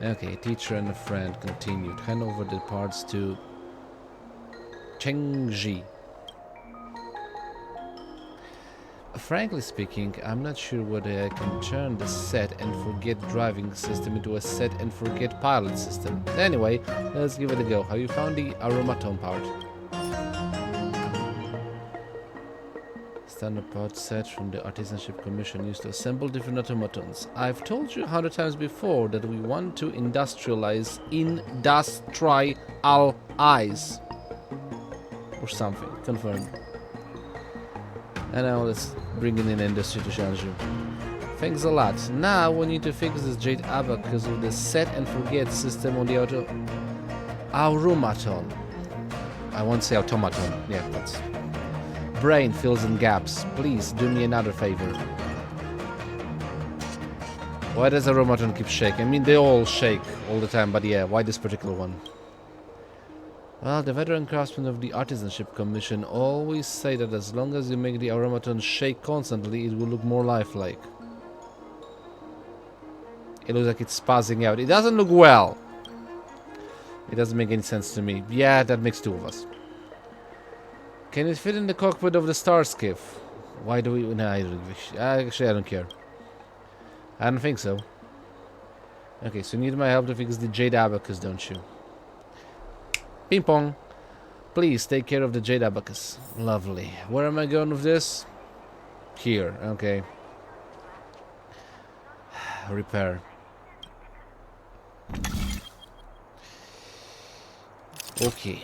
Okay, teacher and a friend continued. Hand over the parts to Chengji. Frankly speaking, I'm not sure whether I can turn the set and forget driving system into a set and forget pilot system. Anyway, let's give it a go. Have you found the aromatone part? Standard part set from the Artisanship Commission used to assemble different automatons. I've told you 100 times before that we want to industrialize eyes or something. Confirmed. And now let's bring in industry to Shanju. Thanks a lot. Now we need to fix this Jade Abacus with the set and forget system on the Auromaton. I won't say automaton. Yeah, that's... Brain fills in gaps. Please do me another favor. Why does Auromaton keep shaking? I mean, they all shake all the time, but yeah, why this particular one? Well, the veteran craftsmen of the Artisanship Commission always say that as long as you make the Automaton shake constantly, it will look more lifelike. It looks like it's spazzing out. It doesn't look well. It doesn't make any sense to me. Yeah, that makes two of us. Can it fit in the cockpit of the Starskiff? Why do we... No, actually, I don't care. I don't think so. Okay, so you need my help to fix the Jade Abacus, don't you? Ping pong. Please take care of the Jade Abacus. Lovely. Where am I going with this? Here. Okay. Repair. Okay.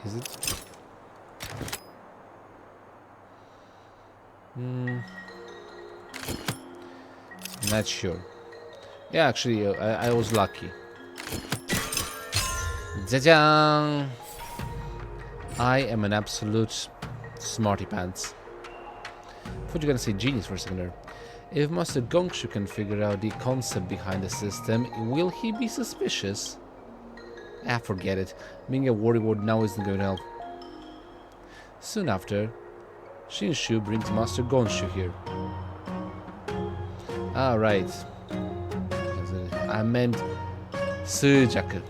Is it? Not sure. Yeah, actually, I was lucky. Zhajang! I am an absolute smarty pants. I thought you were gonna say genius for a second there. If Master Gongshu can figure out the concept behind the system, will he be suspicious? Ah, forget it. Being a worrywart now isn't going to help. Soon after, Shinshu brings Master Gonshu here. Ah, right. I meant Sujaku.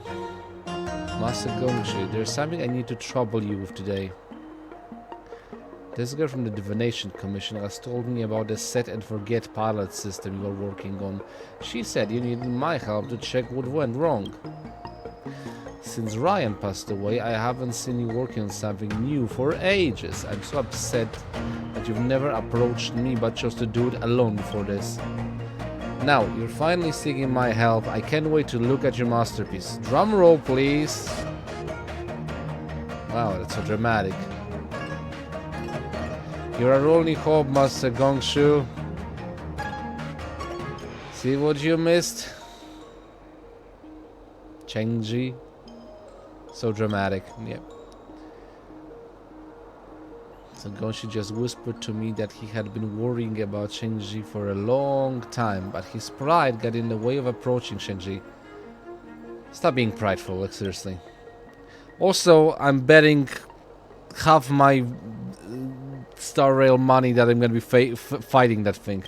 Master Gonshu, there's something I need to trouble you with today. This girl from the Divination Commission has told me about the set and forget pilot system you are working on. She said you needed my help to check what went wrong. Since Ryan passed away, I haven't seen you working on something new for ages. I'm so upset that you've never approached me but chose to do it alone before this. Now, you're finally seeking my help. I can't wait to look at your masterpiece. Drum roll, please. Wow, that's so dramatic. You're our only hope, Master Gongshu. See what you missed? Chengji. So dramatic, yep. So Gongshu just whispered to me that he had been worrying about Chengji for a long time, but his pride got in the way of approaching Chengji. Stop being prideful, like seriously. Also, I'm betting half my Star Rail money that I'm gonna be fighting that thing.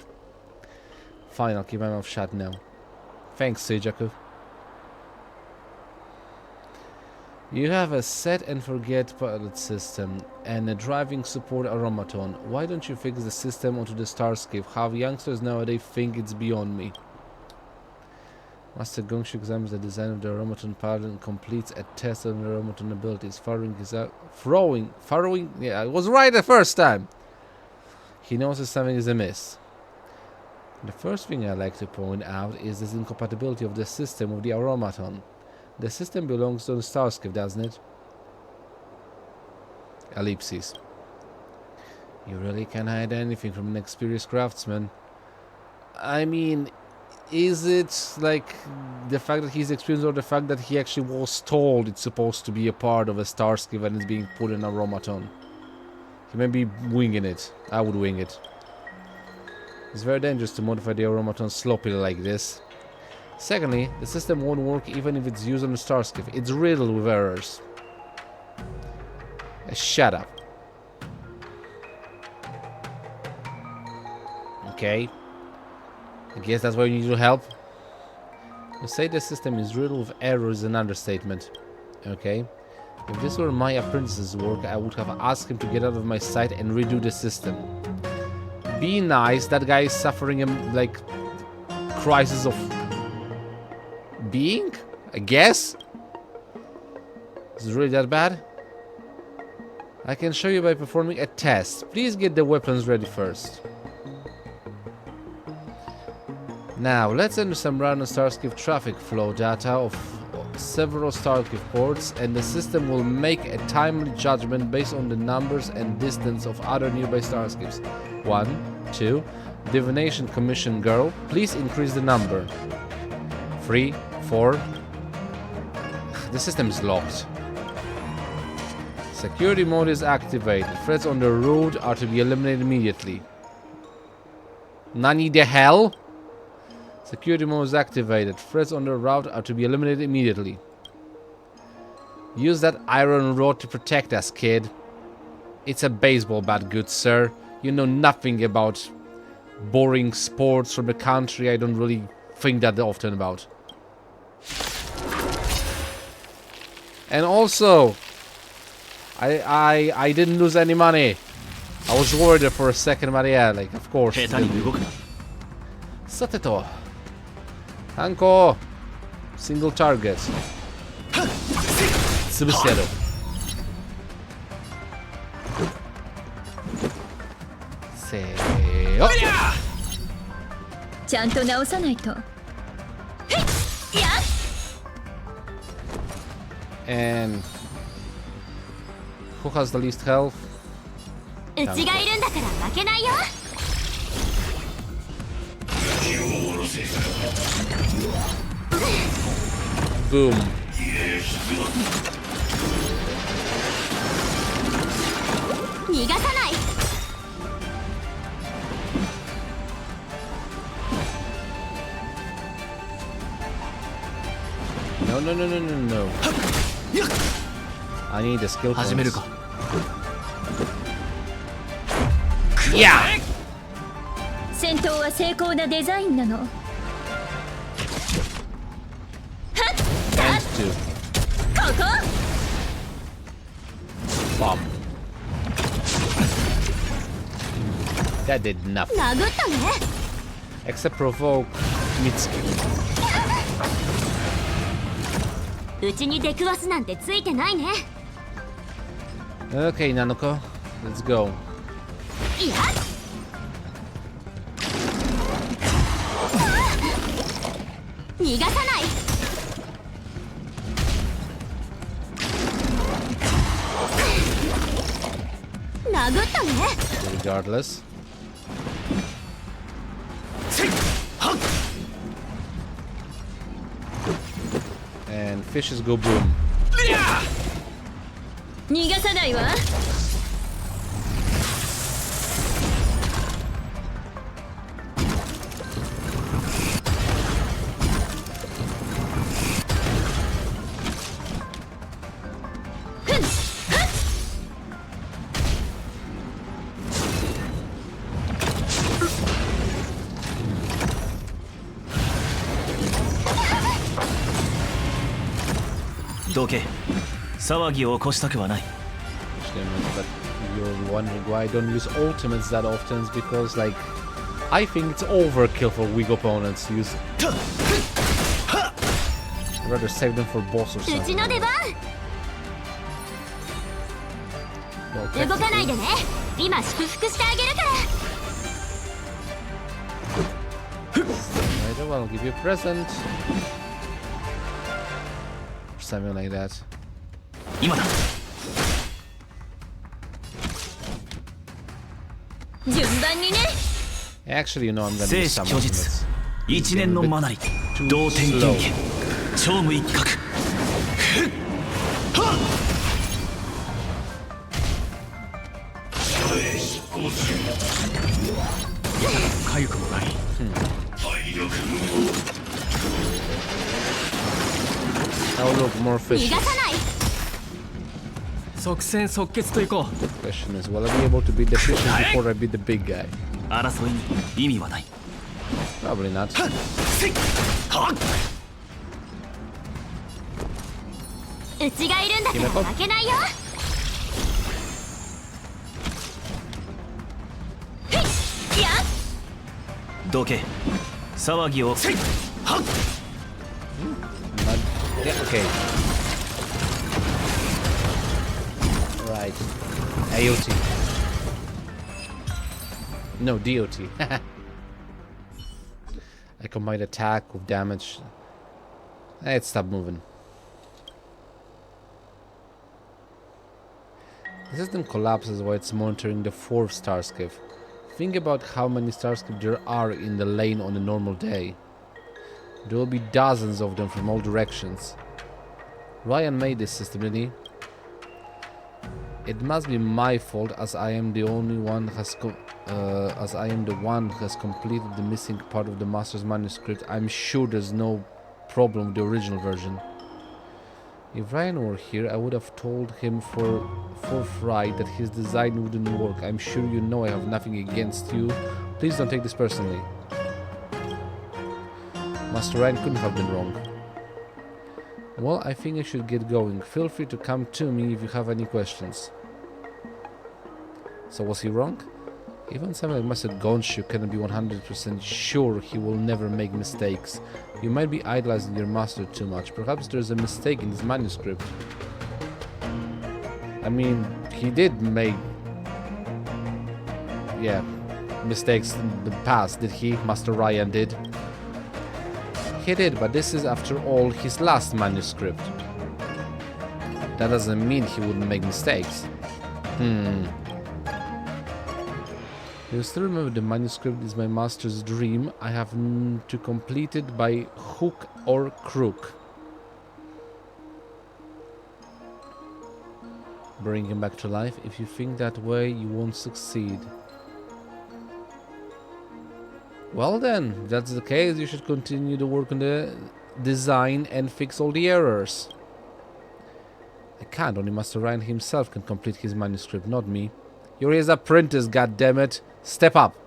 Fine, I'll keep my mouth shut now. Thanks, Seijaku. You have a set and forget pilot system and a driving support aromaton. Why don't you fix the system onto the Starskiff? How youngsters nowadays think it's beyond me. Master Gongshu examines the design of the aromaton pilot and completes a test on the aromaton abilities. Furrowing, yeah, I was right the first time. He notices something is amiss. The first thing I like to point out is this incompatibility of the system with the aromaton. The system belongs to the Starskiff, doesn't it? Ellipses. You really can't hide anything from an experienced craftsman. I mean, is it like the fact that he's experienced or the fact that he actually was told it's supposed to be a part of a Starskiff and it's being put in a aromaton? He may be winging it. I would wing it. It's very dangerous to modify the aromaton sloppily like this. Secondly, the system won't work even if it's used on a Starskiff. It's riddled with errors. Shut up. Okay. I guess that's why you need your help. To say the system is riddled with errors is an understatement. Okay. If this were my apprentice's work, I would have asked him to get out of my sight and redo the system. Be nice, that guy is suffering a, like, crisis of being? I guess? Is it really that bad? I can show you by performing a test. Please get the weapons ready first. Now, let's enter some random Starscape traffic flow data of several Starscape ports, and the system will make a timely judgment based on the numbers and distance of other nearby Starscapes. 1, 2, Divination Commission Girl, please increase the number. 3, 4. The system is locked. Security mode is activated. Threats on the road are to be eliminated immediately. Nani the hell? Security mode is activated. Threats on the route are to be eliminated immediately. Use that iron rod to protect us, kid. It's a baseball bat, good sir. You know nothing about boring sports from the country I don't really think that often about. And also, I didn't lose any money. I was worried there for a second, but yeah, like, of course. Sateto. Hanko. Single target. Tsubuseru. せーよ。ちゃんと直さないと。And who has the least health? うちがいるんだから負けないよ。Boom. No, no, no, no, no, no. I need the skill points. Yeah! 戦闘は成功なデザインなの。はっ And two. ここ Bomb. That did nothing. 殴ったね。 Except provoke Mitsuki. うちに出くわすなんてついてないね。 Okay, Nanoko. Let's go. いや逃がさない。殴ったね。 Regardless. And fishes go boom. 逃がさないわ。どけ。騒ぎを起こしたくはない。 But you're wondering why I don't use ultimates that often is because, like, I think it's overkill for weak opponents to use. I'd rather save them for boss or うち something. の出番。 Well, 動かないで technically, ね。今祝福してあげるから。 right, well, I'll give you a present. Or something like that. 今だ。順番にね。 Actually, you know, I'm gonna 生 use 死 some 虚実 ultimates. 一年のマナリ同点剣技超無一角痒くもない I'll look more 逃 fishy. がさない。即戦即決といこう。 Question is, will I be able to beat the fishes before I beat the big guy? 争いに意味はない。 Probably not. せいはっ。うちがいるんだから負けないよ。ふいやっ。どけ。騒ぎを。せいはっ。 Yeah, okay. Right. AOT. No, DOT. I combined attack with damage. Let's stop moving. The system collapses while it's monitoring the fourth starskip. Think about how many starskips there are in the lane on a normal day. There will be dozens of them from all directions. Ryan made this system, didn't he? It must be my fault, as I am the only one who has completed the missing part of the master's manuscript. I'm sure there's no problem with the original version. If Ryan were here, I would have told him forthright that his design wouldn't work. I'm sure you know I have nothing against you. Please don't take this personally. Master Ryan couldn't have been wrong. Well, I think I should get going. Feel free to come to me if you have any questions. So was he wrong? Even someone like Master Gonshu cannot be 100% sure he will never make mistakes. You might be idolizing your master too much. Perhaps there's a mistake in his manuscript. I mean, he did make... yeah, mistakes in the past, did he? Master Ryan did. He did, but this is, after all, his last manuscript. That doesn't mean he wouldn't make mistakes. You still remember the manuscript is my master's dream. I have to complete it by hook or crook. Bring him back to life. If you think that way, you won't succeed. Well then, if that's the case, you should continue to work on the design and fix all the errors. I can't, only Master Ryan himself can complete his manuscript, not me. You're his apprentice, goddammit! Step up!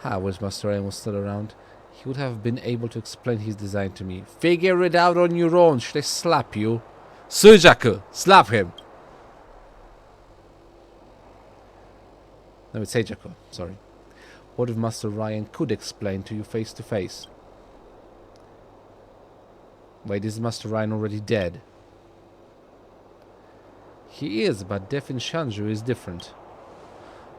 I wish Master Ryan was still around. He would have been able to explain his design to me. Figure it out on your own. Should I slap you? Sujaku! Slap him! No, it's Seijaku, sorry. What if Master Ryan could explain to you face to face? Wait, is Master Ryan already dead? He is, but death in Shanju is different.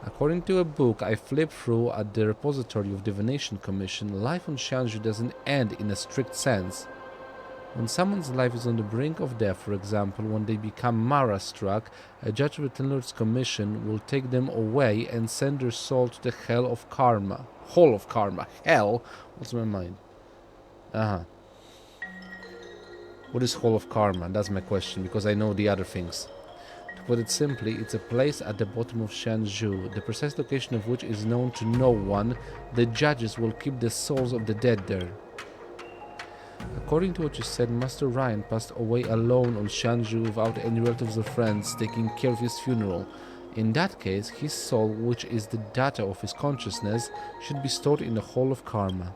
According to a book I flipped through at the repository of Divination Commission, life on Shanju doesn't end in a strict sense. When someone's life is on the brink of death, for example, when they become Mara-struck, a judge of the Ten Lords Commission will take them away and send their soul to the Hell of Karma. Hall of Karma. Hell? What's in my mind? What is Hall of Karma? That's my question, because I know the other things. To put it simply, it's a place at the bottom of Shanju, the precise location of which is known to no one. The judges will keep the souls of the dead there. According to what you said, Master Ryan passed away alone on Shanju without any relatives or friends taking care of his funeral. In that case, his soul, which is the data of his consciousness, should be stored in the Hall of Karma.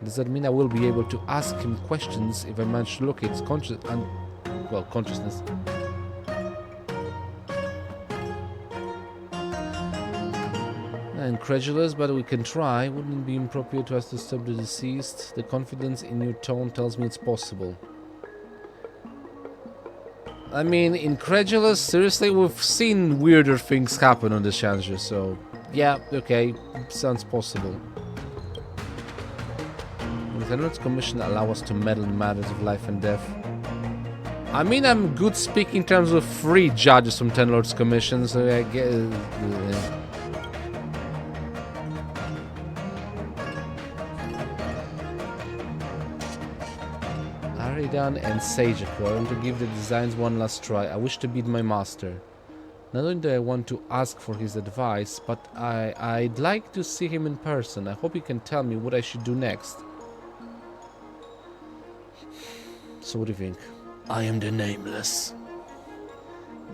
Does that mean I will be able to ask him questions if I manage to locate his consciousness? Incredulous, but we can try. Wouldn't it be appropriate to us to stop the deceased? The confidence in your tone tells me it's possible. I mean, incredulous? Seriously? We've seen weirder things happen on the Shanju, so... yeah, okay, sounds possible. Will the Ten Lords Commission allow us to meddle in matters of life and death? I mean, I'm good speaking in terms of 3 judges from Ten Lords Commission, so I guess... Aridan and Seijaku. I want to give the designs one last try. I wish to beat my master. Not only do I want to ask for his advice, but I'd like to see him in person. I hope he can tell me what I should do next. So what do you think? I am the Nameless.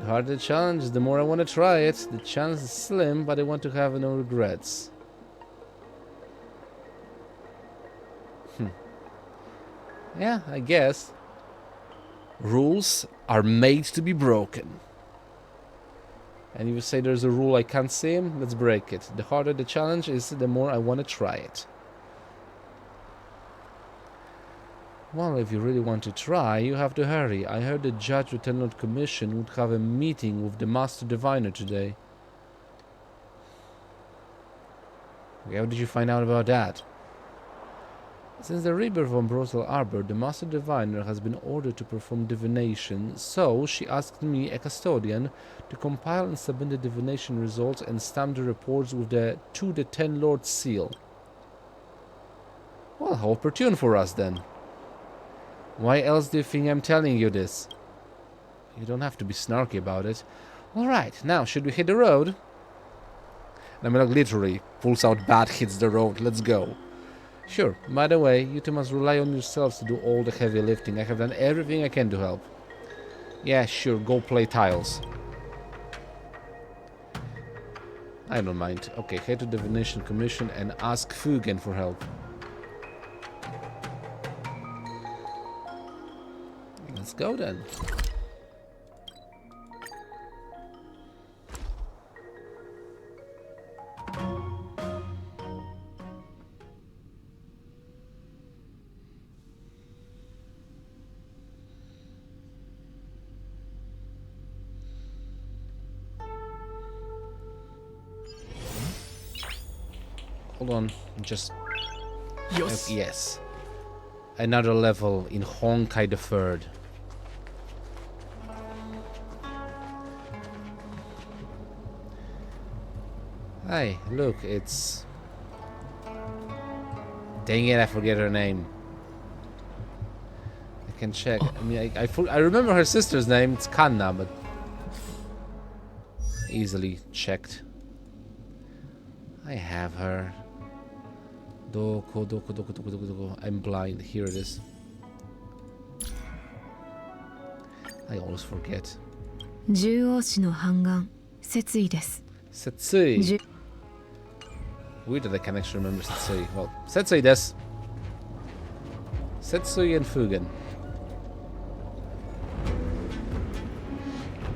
The harder the challenge, the more I want to try it. The chance is slim, but I want to have no regrets. Yeah, I guess. Rules are made to be broken. And you say there's a rule I can't see him, let's break it. The harder the challenge is, the more I want to try it. Well, if you really want to try, you have to hurry. I heard the Judge Lieutenant Commission would have a meeting with the Master Diviner today. Okay, how did you find out about that? Since the rebirth of Ambrosial Arbor, the Master Diviner has been ordered to perform divination, so she asked me, a custodian, to compile and submit the divination results and stamp the reports with the to the Ten Lords seal. Well, how opportune for us then. Why else do you think I'm telling you this? You don't have to be snarky about it. Alright, now should we hit the road? I mean, like, literally, pulls out bat, hits the road, let's go. Sure, by the way, you two must rely on yourselves to do all the heavy lifting. I have done everything I can to help. Yeah, sure, go play tiles. I don't mind. Okay, head to the Divination Commission and ask Fugen for help. Let's go then. Hold on, just... yes. Another level in Honkai the Third. Hey, look, it's... Dang it, I forget her name. I can check. I mean, I remember her sister's name, it's Kanna, but... easily checked. I have her. Doko. I'm blind. Here it is. I always forget. Setsui. Weird that I can actually remember Setsui. Well, Setsui desu. Setsui and Fugen.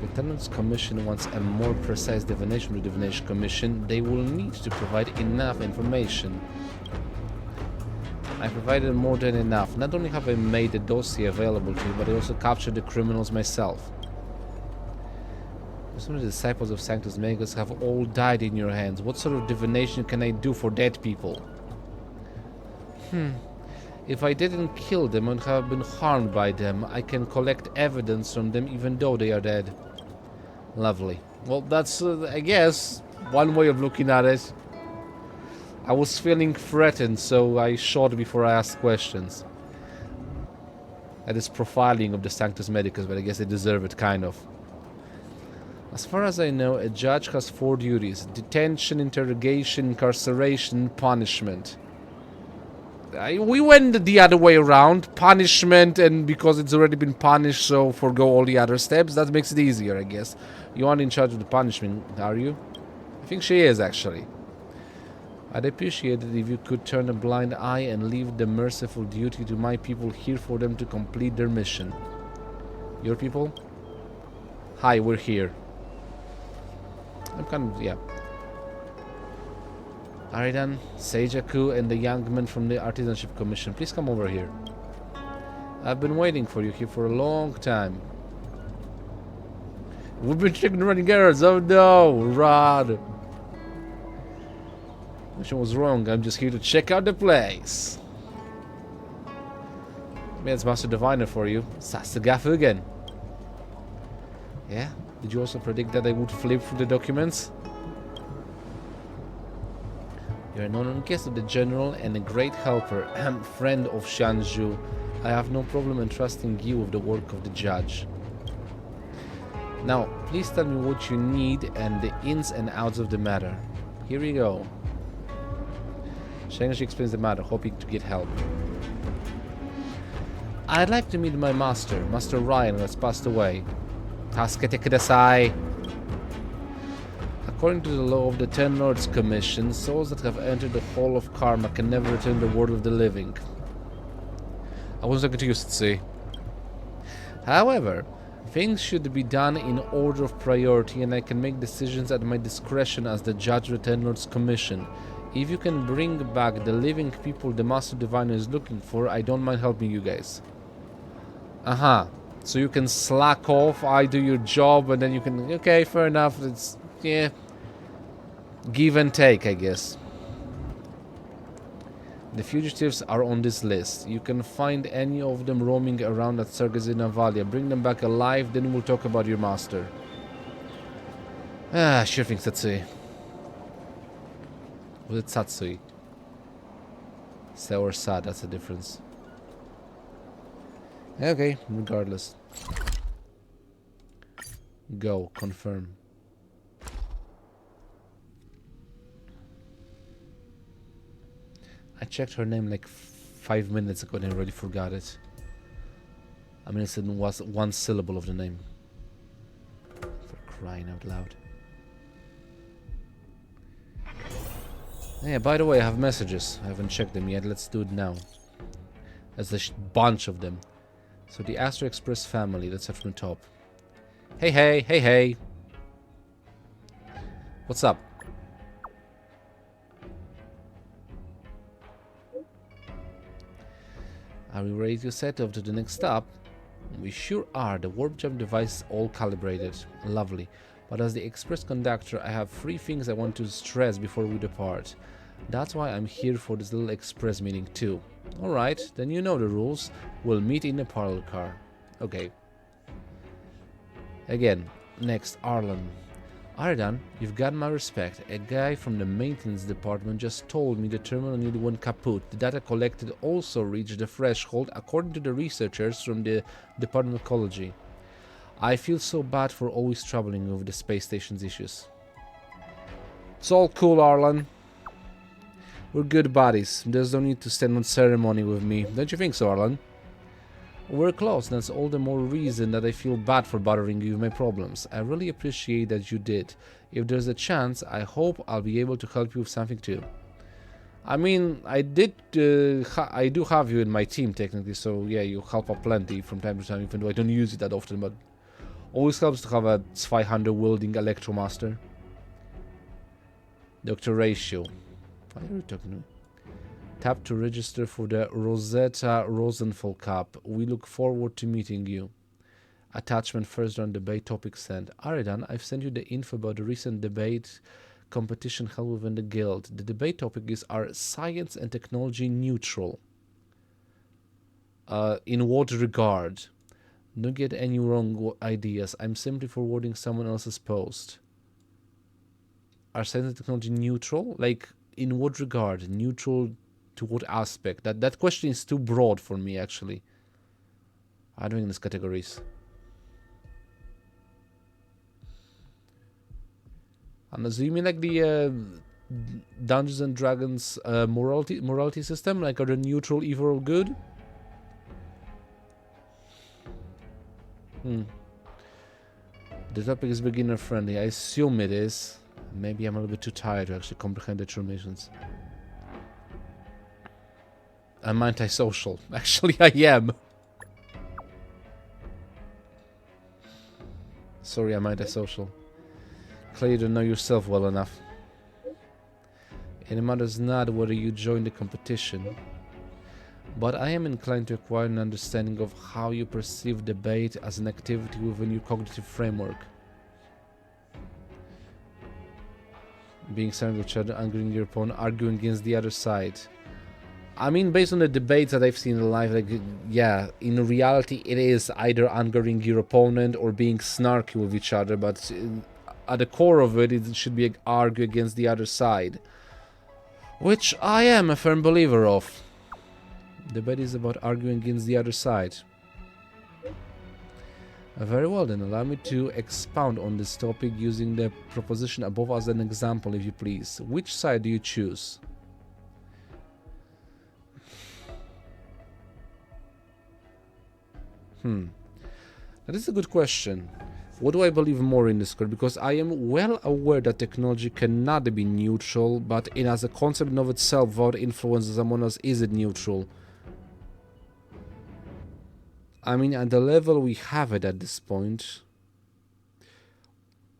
Lieutenant's Commission wants a more precise divination from the Divination Commission. They will need to provide enough information. I provided more than enough. Not only have I made the dossier available to you, but I also captured the criminals myself. Some of the disciples of Sanctus Magus have all died in your hands. What sort of divination can I do for dead people? If I didn't kill them and have been harmed by them, I can collect evidence from them even though they are dead. Lovely. Well, that's, I guess, one way of looking at it. I was feeling threatened, so I shot before I asked questions. That is profiling of the Sanctus Medicus, but I guess they deserve it, kind of. As far as I know, a judge has 4 duties: detention, interrogation, incarceration, punishment. We went the other way around. Punishment, and because it's already been punished, so forgo all the other steps. That makes it easier, I guess. You aren't in charge of the punishment, are you? I think she is, actually. I'd appreciate it if you could turn a blind eye and leave the merciful duty to my people here for them to complete their mission. Your people? Hi, we're here. I'm kind of, yeah. Aridan, Seijaku, and the young men from the Artisanship Commission, please come over here. I've been waiting for you here for a long time. We've been checking running errands. Oh no, Rod. Mission was wrong. I'm just here to check out the place. Maybe it's Master Diviner for you. Sasagafu again. Yeah? Did you also predict that I would flip through the documents? You're an honored guest of the General and a great helper and friend of Shanju. I have no problem entrusting you with the work of the judge. Now, please tell me what you need and the ins and outs of the matter. Here we go. Shanju explains the matter, hoping to get help. I'd like to meet my master, Master Ryan, who has passed away. Tasukete kudasai. According to the law of the Ten Lords Commission, souls that have entered the Hall of Karma can never return to the world of the living. I wasn't going to use it, see. However, things should be done in order of priority, and I can make decisions at my discretion as the judge of the Ten Lords Commission. If you can bring back the living people the Master Diviner is looking for, I don't mind helping you guys. So you can slack off, I do your job, and then you can... Okay, fair enough. It's... yeah. Give and take, I guess. The fugitives are on this list. You can find any of them roaming around at Sargazina Valia. Bring them back alive, then we'll talk about your master. Sure thing, Satsui. Was it Satsui? Sa or Sa, that's the difference. Okay, regardless. Go, confirm. I checked her name like 5 minutes ago and I already forgot it. I mean, it was one syllable of the name. For crying out loud. Yeah, by the way, I have messages. I haven't checked them yet. Let's do it now. There's a bunch of them. So the Astro Express family. Let's start from the top. Hey, hey, hey, hey. What's up? Are we ready to set off to the next stop? We sure are. The warp jump device is all calibrated. Lovely. But as the express conductor, I have 3 things I want to stress before we depart. That's why I'm here for this little express meeting too. Alright, then you know the rules. We'll meet in a parallel car. Okay. Again, next, Arlen. Aridan, you've got my respect. A guy from the maintenance department just told me the terminal nearly went kaput. The data collected also reached the threshold according to the researchers from the Department of Ecology. I feel so bad for always troubling over the space station's issues. It's all cool, Arlen. We're good buddies. There's no need to stand on ceremony with me. Don't you think so, Arlen? We're close, and that's all the more reason that I feel bad for bothering you with my problems. I really appreciate that you did. If there's a chance, I hope I'll be able to help you with something too. I mean, I do have you in my team technically, so yeah, you help out plenty from time to time, even though I don't use it that often, but always helps to have a 200 wielding Electromaster. Dr. Ratio. What are you talking to? Tap to register for the Rosetta Rosenthal Cup. We look forward to meeting you. Attachment first round debate topic sent. Aridan, I've sent you the info about the recent debate competition held within the guild. The debate topic is, are science and technology neutral? In what regard? Don't get any wrong ideas. I'm simply forwarding someone else's post. Are science and technology neutral? Like, in what regard? Neutral to what aspect? That question is too broad for me, actually. I don't think there's categories. And so you mean like the Dungeons and Dragons morality system? Like, are they neutral, evil, or good? The topic is beginner friendly. I assume it is. Maybe I'm a little bit too tired to actually comprehend the transformations. I'm antisocial. Actually, I am. Sorry, I'm antisocial. Clearly you don't know yourself well enough. It matters not whether you join the competition, but I am inclined to acquire an understanding of how you perceive debate as an activity within your cognitive framework. Being silent with each other, angering your opponent, arguing against the other side. I mean, based on the debates that I've seen in life, like, yeah, in reality it is either angering your opponent or being snarky with each other, but at the core of it, it should be argue against the other side. Which I am a firm believer of. Debate is about arguing against the other side. Very well then, allow me to expound on this topic using the proposition above as an example, if you please. Which side do you choose? That is a good question. What do I believe more in this card? Because I am well aware that technology cannot be neutral, but in as a concept of itself, without influence of someone else, is it neutral? I mean, at the level we have it at this point.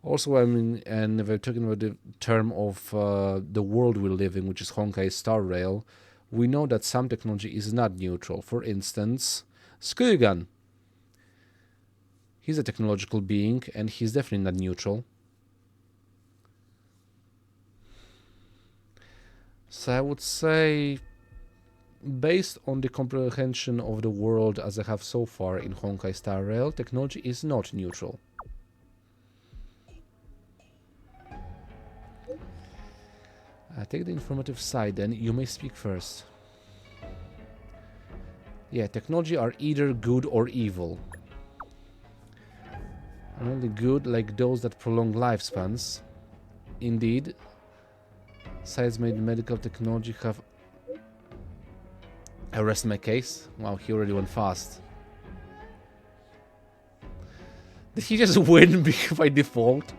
Also, I mean, and if we're talking about the term of the world we live in, which is Honkai Star Rail, we know that some technology is not neutral. For instance, Skugan. He's a technological being, and he's definitely not neutral. So I would say, based on the comprehension of the world as I have so far in Honkai Star Rail, technology is not neutral. Take the informative side, then you may speak first. Yeah, technology are either good or evil. And only good, like those that prolong lifespans. Indeed, science-made medical technology have... I rest my case. Wow, he already went fast. Did he just win by default?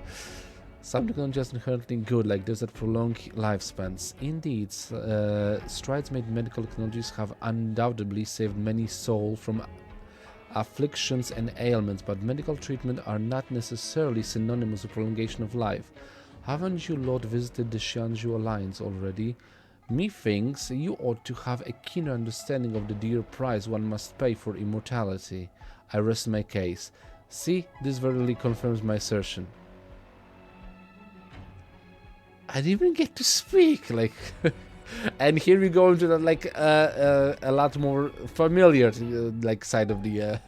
Some technology is inherently good, like those that prolong lifespans. Indeed, strides-made medical technologies have undoubtedly saved many souls from afflictions and ailments, but medical treatment are not necessarily synonymous with prolongation of life. Haven't you lot visited the Xianzhou Alliance already? Methinks you ought to have a keener understanding of the dear price one must pay for immortality. I rest my case. See, this verily confirms my assertion. I didn't even get to speak, like... And here we go into the, like a lot more familiar like side of the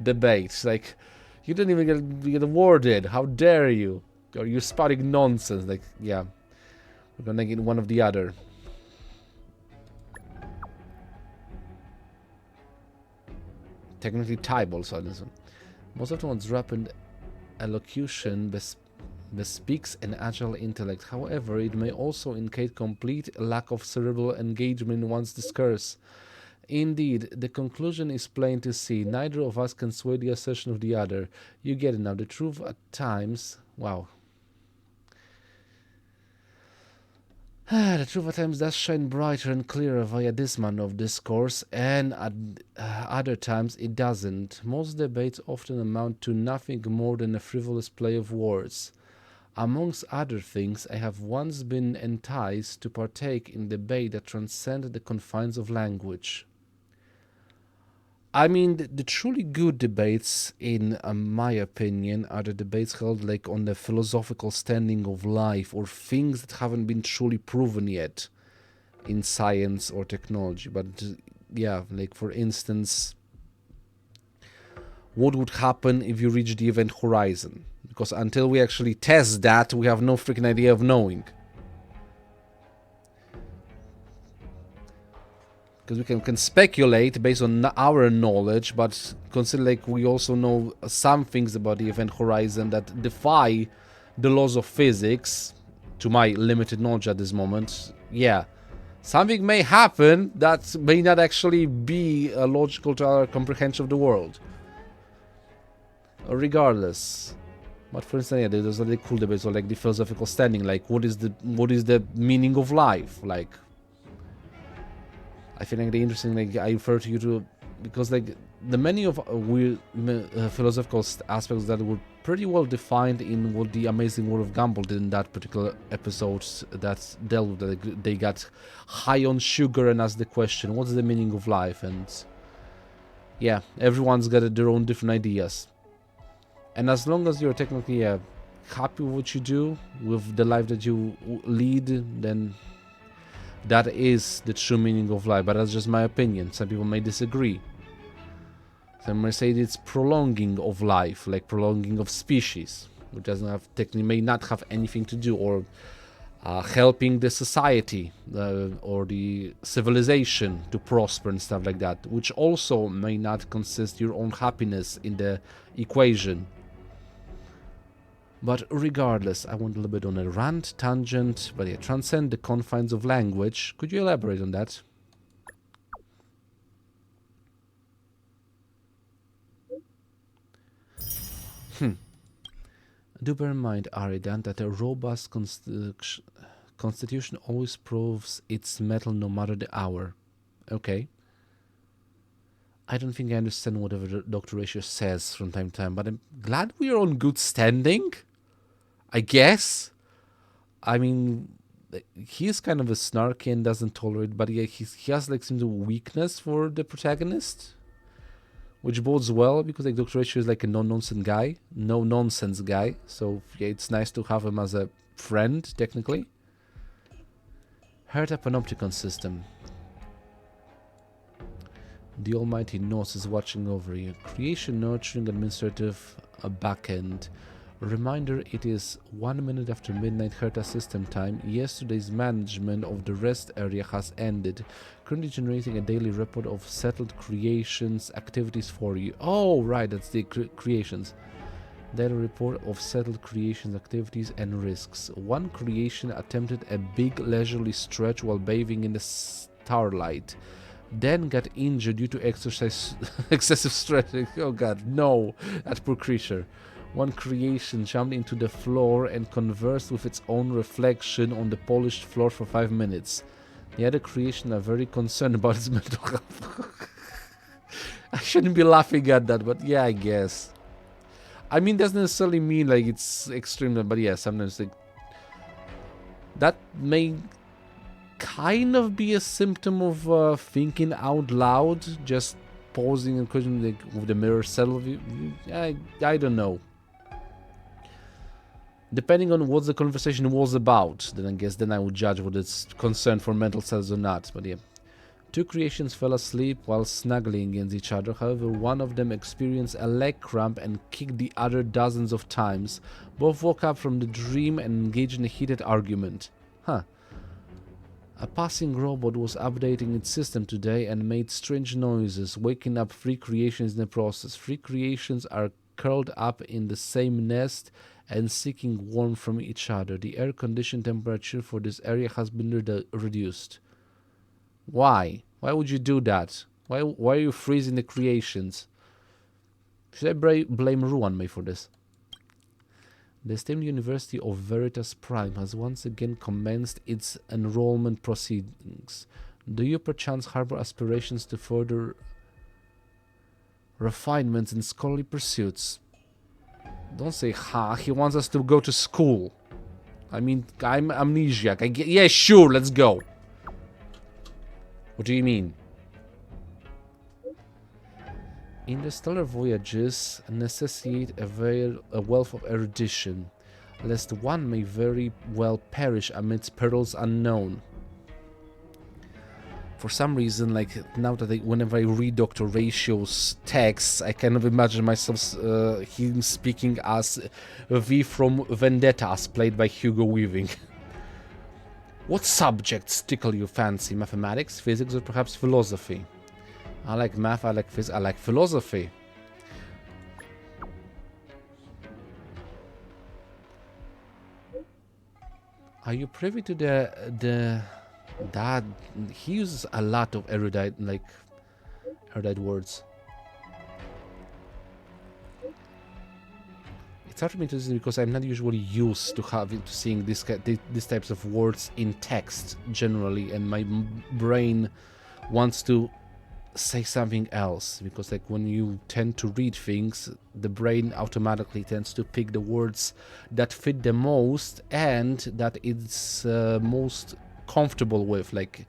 debate. Like, you didn't even get a word in. How dare you? Or you're spouting nonsense. Like, yeah, we're gonna get one of the other. Technically, type also on this one. Most of the one's rapid elocution bespeaks an agile intellect. However, it may also indicate complete lack of cerebral engagement in one's discourse. Indeed, the conclusion is plain to see. Neither of us can sway the assertion of the other. You get it now. The truth at times... Wow. The truth at times does shine brighter and clearer via this manner of discourse, and at other times it doesn't. Most debates often amount to nothing more than a frivolous play of words. Amongst other things, I have once been enticed to partake in debate that transcended the confines of language. I mean, the truly good debates, in my opinion, are the debates held like on the philosophical standing of life or things that haven't been truly proven yet in science or technology. But yeah, like for instance, what would happen if you reach the event horizon? Because until we actually test that, we have no freaking idea of knowing. Because we can speculate based on our knowledge, but consider like we also know some things about the event horizon that defy the laws of physics, to my limited knowledge at this moment. Yeah, something may happen that may not actually be logical to our comprehension of the world. Regardless. But for instance, yeah, there's a really cool debates on like the philosophical standing, like what is the meaning of life? Like, I feel like the interesting, like I refer to you to, because like the many of weird philosophical aspects that were pretty well defined in what the Amazing World of Gumball did in that particular episode that dealt with, like, they got high on sugar and asked the question, what's the meaning of life? And yeah, everyone's got their own different ideas. And as long as you're technically happy with what you do, with the life that you lead, then that is the true meaning of life. But that's just my opinion. Some people may disagree. Some may say it's prolonging of life, like prolonging of species, which doesn't have technically may not have anything to do, or helping the society or the civilization to prosper and stuff like that, which also may not consist your own happiness in the equation. But regardless, I went a little bit on a rant, tangent, but yeah, transcend the confines of language. Could you elaborate on that? Do bear in mind, Aridan, that a robust constitution always proves its mettle no matter the hour. Okay. I don't think I understand whatever Dr. Ratio says from time to time, but I'm glad we are on good standing. I guess. I mean, he's kind of a snarky and doesn't tolerate, but yeah, he has like some weakness for the protagonist, which bodes well because like Dr. Ratio is like a no-nonsense guy. So yeah, it's nice to have him as a friend, technically. Heard a panopticon system. The almighty Nos is watching over you. Creation, nurturing, administrative, backend. Reminder, it is 1 minute after midnight Herta system time. Yesterday's management of the rest area has ended. Currently generating a daily report of settled creations activities for you. Oh, right, that's the creations. Daily report of settled creations activities and risks. One creation attempted a big leisurely stretch while bathing in the starlight. Then got injured due to excessive stress. Oh god, no, that poor creature. One creation jumped into the floor and conversed with its own reflection on the polished floor for 5 minutes. The other creation are very concerned about its mental health. I shouldn't be laughing at that, but yeah, I guess. I mean, doesn't necessarily mean like it's extreme, but yeah, sometimes like that may kind of be a symptom of thinking out loud, just pausing and questioning like, with the mirror self. I don't know. Depending on what the conversation was about, then I guess then I would judge whether it's concern for mental cells or not. But yeah. Two creations fell asleep while snuggling against each other. However, one of them experienced a leg cramp and kicked the other dozens of times. Both woke up from the dream and engaged in a heated argument. Huh. A passing robot was updating its system today and made strange noises, waking up 3 creations in the process. 3 creations are curled up in the same nest and seeking warmth from each other. The air condition temperature for this area has been reduced. Why? Why would you do that? Why are you freezing the creations? Should I blame Ruan for this? The esteemed University of Veritas Prime has once again commenced its enrollment proceedings. Do you perchance harbor aspirations to further refinements in scholarly pursuits? Don't say ha, he wants us to go to school. I mean, I'm amnesiac. Yeah, sure, let's go. What do you mean? Interstellar voyages necessitate a wealth of erudition, lest one may very well perish amidst perils unknown. For some reason, like now that whenever I read Dr. Ratio's texts, I kind of imagine myself him speaking as V from Vendetta, as played by Hugo Weaving. What subjects tickle your fancy? Mathematics, physics, or perhaps philosophy? I like math, I like physics, I like philosophy. Are you privy to that he uses a lot of erudite words? It's hard for me to see because I'm not usually used to seeing these types of words in text generally, and my brain wants to say something else, because like when you tend to read things, the brain automatically tends to pick the words that fit the most and that it's most comfortable with, like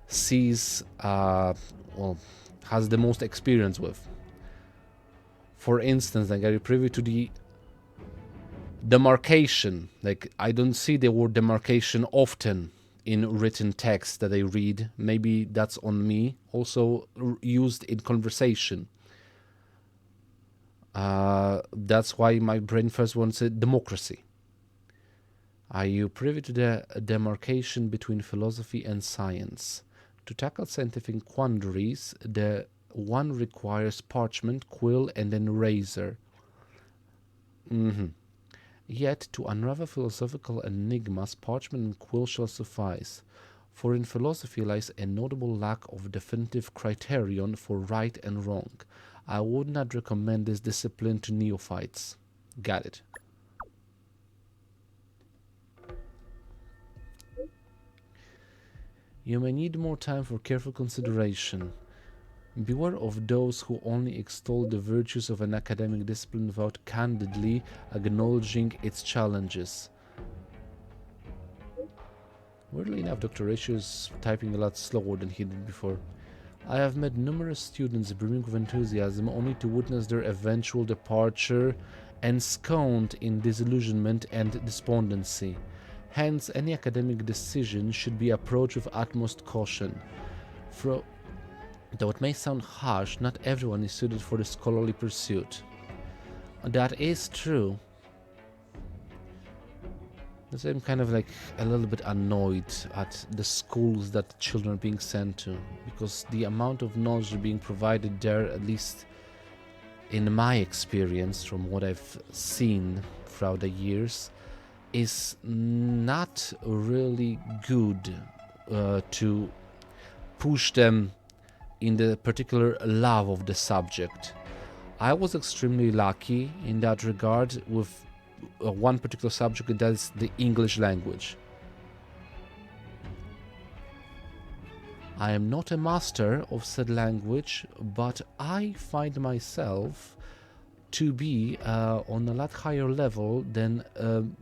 sees has the most experience with. For instance, like, are you privy to the demarcation? Like, I don't see the word demarcation often in written text that I read. Maybe that's on me. Also used in conversation. That's why my brain first wants a democracy. Are you privy to the demarcation between philosophy and science? To tackle scientific quandaries, the one requires parchment, quill, and an eraser. Yet, to unravel philosophical enigmas, parchment and quill shall suffice. For in philosophy lies a notable lack of definitive criterion for right and wrong. I would not recommend this discipline to neophytes. Got it. You may need more time for careful consideration. Beware of those who only extol the virtues of an academic discipline without candidly acknowledging its challenges. Weirdly enough, Dr. Ratio is typing a lot slower than he did before. I have met numerous students brimming with enthusiasm only to witness their eventual departure ensconced in disillusionment and despondency. Hence, any academic decision should be approached with utmost caution. Though it may sound harsh, not everyone is suited for the scholarly pursuit. That is true. I'm kind of like a little bit annoyed at the schools that children are being sent to, because the amount of knowledge being provided there, at least in my experience from what I've seen throughout the years, is not really good to push them in the particular love of the subject. I was extremely lucky in that regard with one particular subject, that is the English language. I am not a master of said language, but I find myself to be on a lot higher level than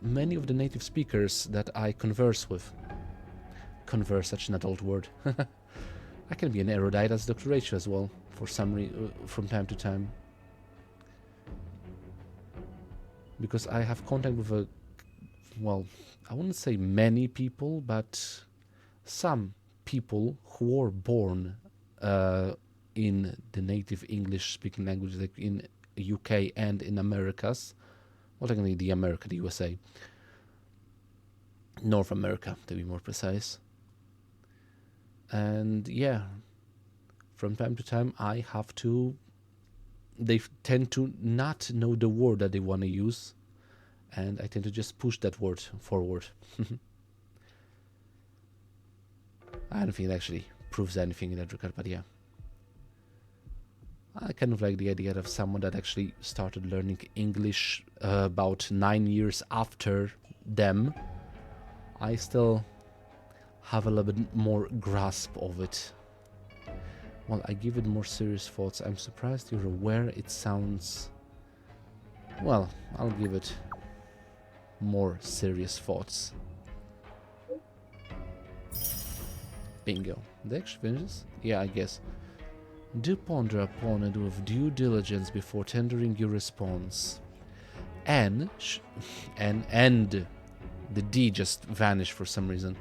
many of the native speakers that I converse with. Converse, such an adult word. I can be an erudite as Dr. Rachel as well, for from time to time. Because I have contact with well, I wouldn't say many people, but some people who were born in the native English-speaking language, like in UK and in Americas. Well, technically the USA. North America, to be more precise. And yeah, from time to time I have to... They tend to not know the word that they want to use, and I tend to just push that word forward. I don't think it actually proves anything in that regard, but yeah. I kind of like the idea of someone that actually started learning English about 9 years after them. I still have a little bit more grasp of it. Well, I give it more serious thoughts. I'm surprised you're aware it sounds... Well, I'll give it more serious thoughts. Bingo. Did they actually finish this? Yeah, I guess. Do ponder upon it with due diligence before tendering your response. And the D just vanished for some reason.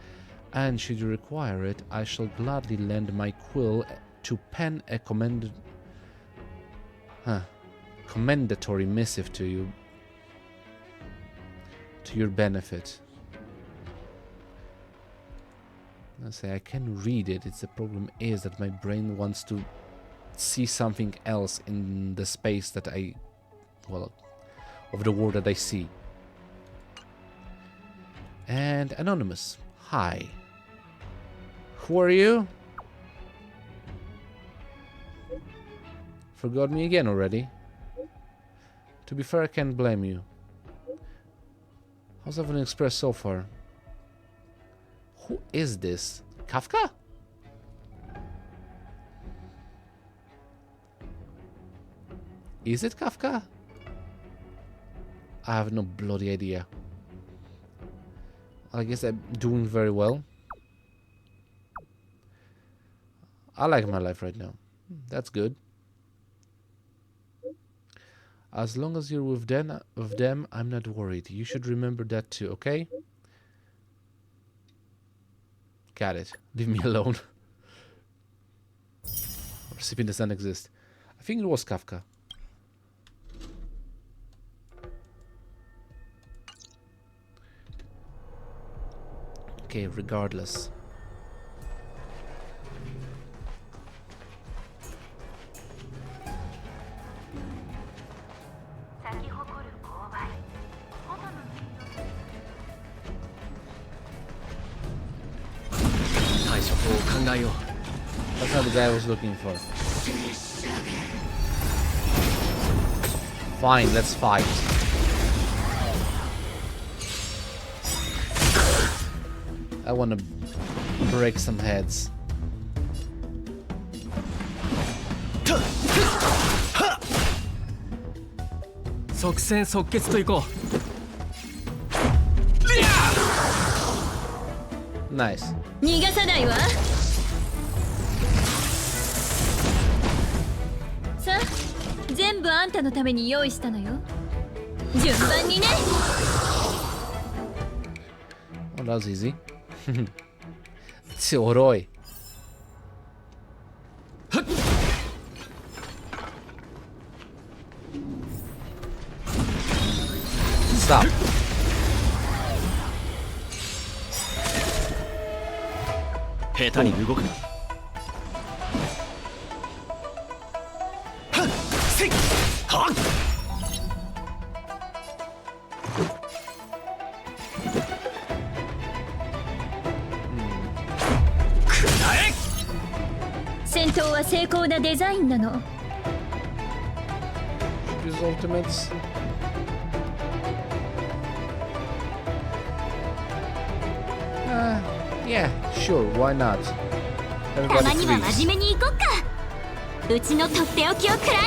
And should you require it, I shall gladly lend my quill to pen a commendatory missive to you, to your benefit. I say I can read it. The problem is that my brain wants to see something else in the space that of the word that I see. And anonymous. Hi. Who are you? Forgot me again already. To be fair, I can't blame you. How's everything expressed so far? Who is this? Kafka? Is it Kafka? I have no bloody idea. I guess I'm doing very well. I like my life right now. That's good. As long as you're with them, I'm not worried. You should remember that too, okay? Got it. Leave me alone. Recipient does not exist. I think it was Kafka. Okay, regardless. That's not the guy I was looking for. Fine, let's fight. I want to break some heads. Nice. 逃がさないわ。さあ、全部あんたのために用意したのよ。順番にね。Oh, that was easy. 強い。Stop. 下手に動くな。はっせいはっくらえ。戦闘は精巧なデザインなの。Use ultimates. Yeah, sure, why not? たま Everybody には freeze. 真面目に行こっか。うちのとっておきを食らえ。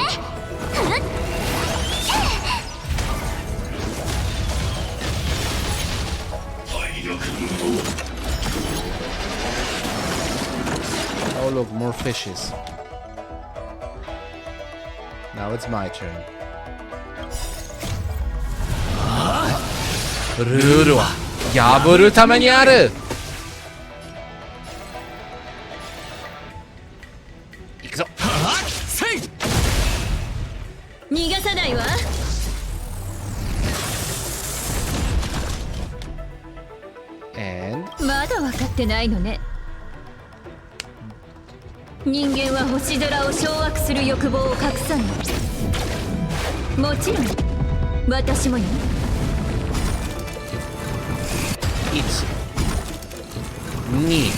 Oh look, more fishes. Now it's my turn. ルールは破るためにある。行くぞ。はっせい。逃がさないわ。And まだ分かってないのね。人間は星空を掌握する欲望を隠さない。もちろん私もよ。1、2、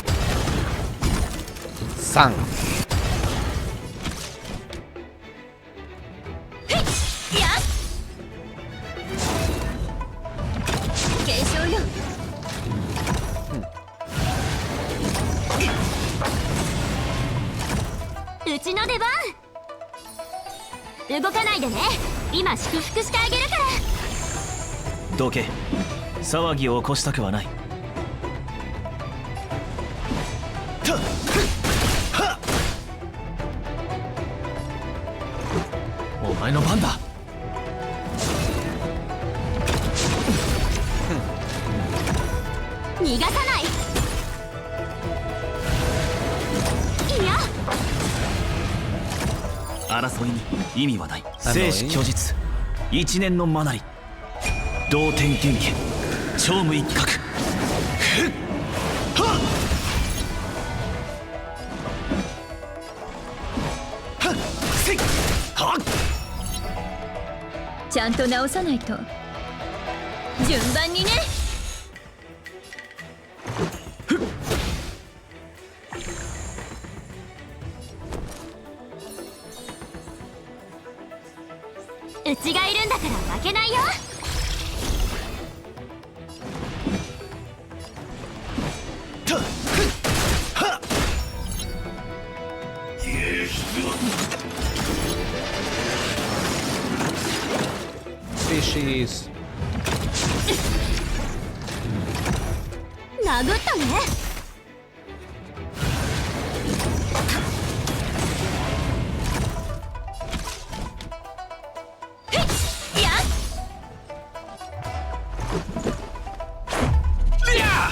3。いや継承よ。うちの出番。動かないでね。今祝福してあげるから。どけ。騒ぎを起こしたくはない。たっはっお前の番だ。逃がさない。いや争いに意味はない。生死虚実一年のマナリ同点元気超無一角ふっはっはっせいはっちゃんと直さないと。順番にね。うちがいるんだから負けないよ。たっふっはっ Fishies. 殴ったね。いや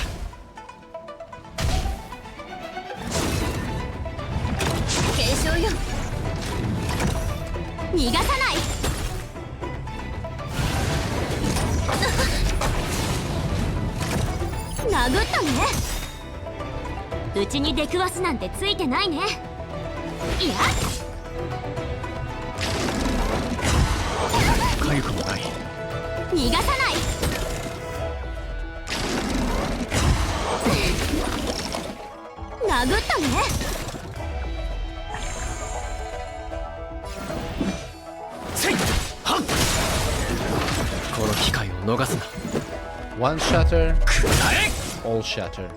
継承よ。逃がさない。殴ったね。うちに出くわすなんてついてないね。いや痒くもない。逃がさない。殴ったね。せいはっこの機会を逃すな。 One shatter, くらえ all shatter.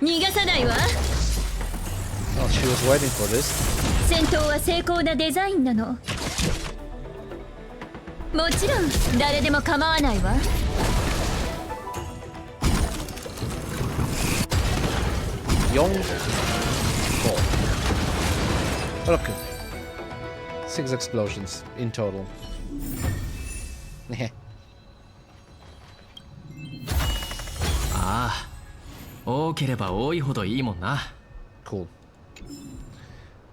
逃がさないわ。 Oh, she was waiting for this. 戦闘は精巧なデザインなの。もちろん誰でも構わないわ。Young. Four. Okay. 6 explosions in total. Heh. ああ、多ければ多いほどいいもんな。 Cool.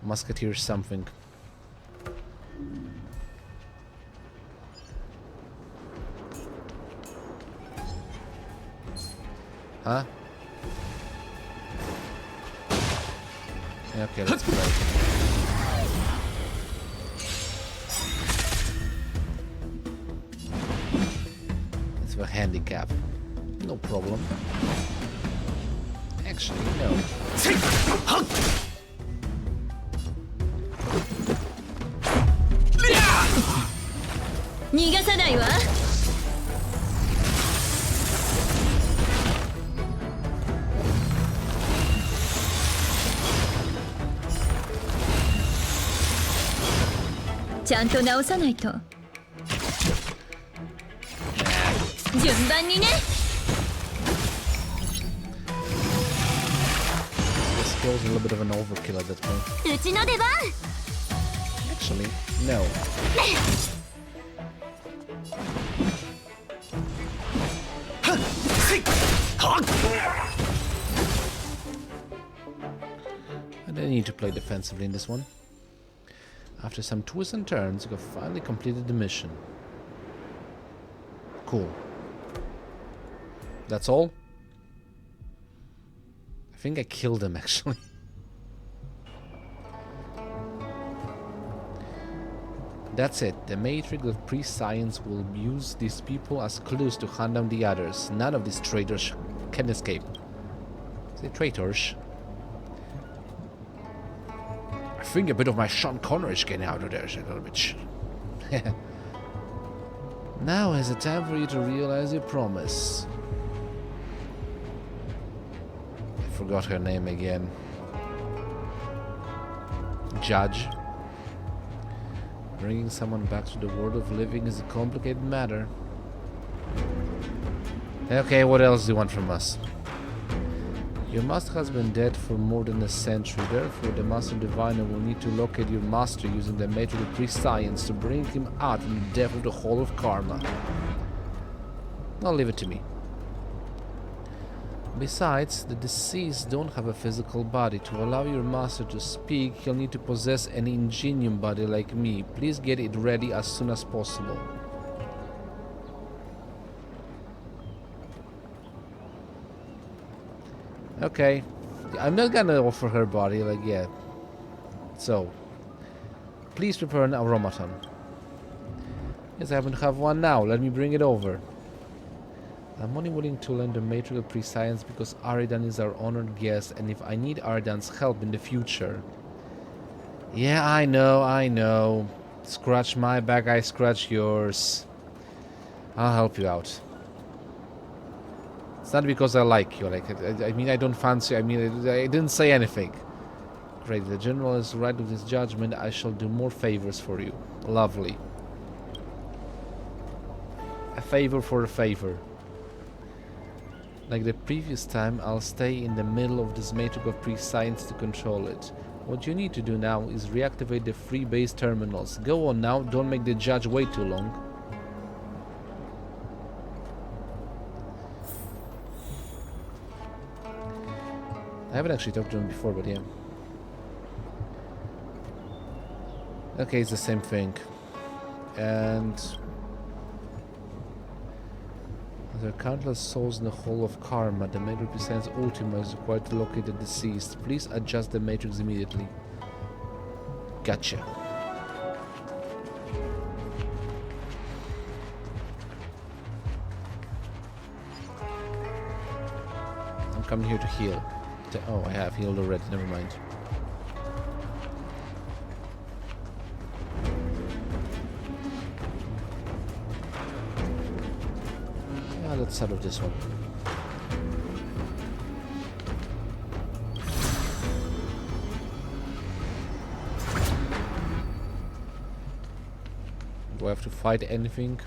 Musketeer something. Huh? Okay, let's play. It's a handicap. No problem. Actually, no. 逃がさないわ。ちゃんと直さないと。順番にね。 This feels a little bit of an overkill at that point. うちの出番。 Actually, no. I didn't need to play defensively in this one. After some twists and turns, you have finally completed the mission. Cool. That's all? I think I killed him, actually. That's it. The Matrix of Pre-Science will use these people as clues to hunt down the others. None of these traitors can escape. Say traitors. I think a bit of my Sean Connery is getting out of there, a little bit. Now is the time for you to realize your promise. I forgot her name again. Judge. Bringing someone back to the world of living is a complicated matter. Okay, what else do you want from us? Your master has been dead for more than a century, therefore the Master Diviner will need to locate your master using the Matrix of Pre-Science to bring him out from the depth of the Hall of Karma. Now leave it to me. Besides, the deceased don't have a physical body. To allow your master to speak, he'll need to possess an ingenium body like me. Please get it ready as soon as possible. Okay. I'm not gonna offer her body, like, yeah. So, please prepare an automaton. Yes, I happen to have one now. Let me bring it over. I'm only willing to learn the Matrix of Pre-Science because Aridan is our honored guest, and if I need Aridan's help in the future... Yeah, I know. Scratch my back, I scratch yours. I'll help you out. It's not because I like you, I mean, I don't fancy, I didn't say anything. Great, the General is right with his judgment, I shall do more favors for you. Lovely. A favor for a favor. Like the previous time, I'll stay in the middle of this Matrix of Pre-Science to control it. What you need to do now is reactivate the 3 base terminals. Go on now, don't make the judge wait too long. I haven't actually talked to him before, but yeah. Okay, it's the same thing. And... there are countless souls in the Hall of Karma. The Matrix represents Ultima is required to locate the deceased. Please adjust the Matrix immediately. Gotcha. I'm coming here to heal. Oh, I have healed already. Never mind. Let's start with this one. have to fight anything?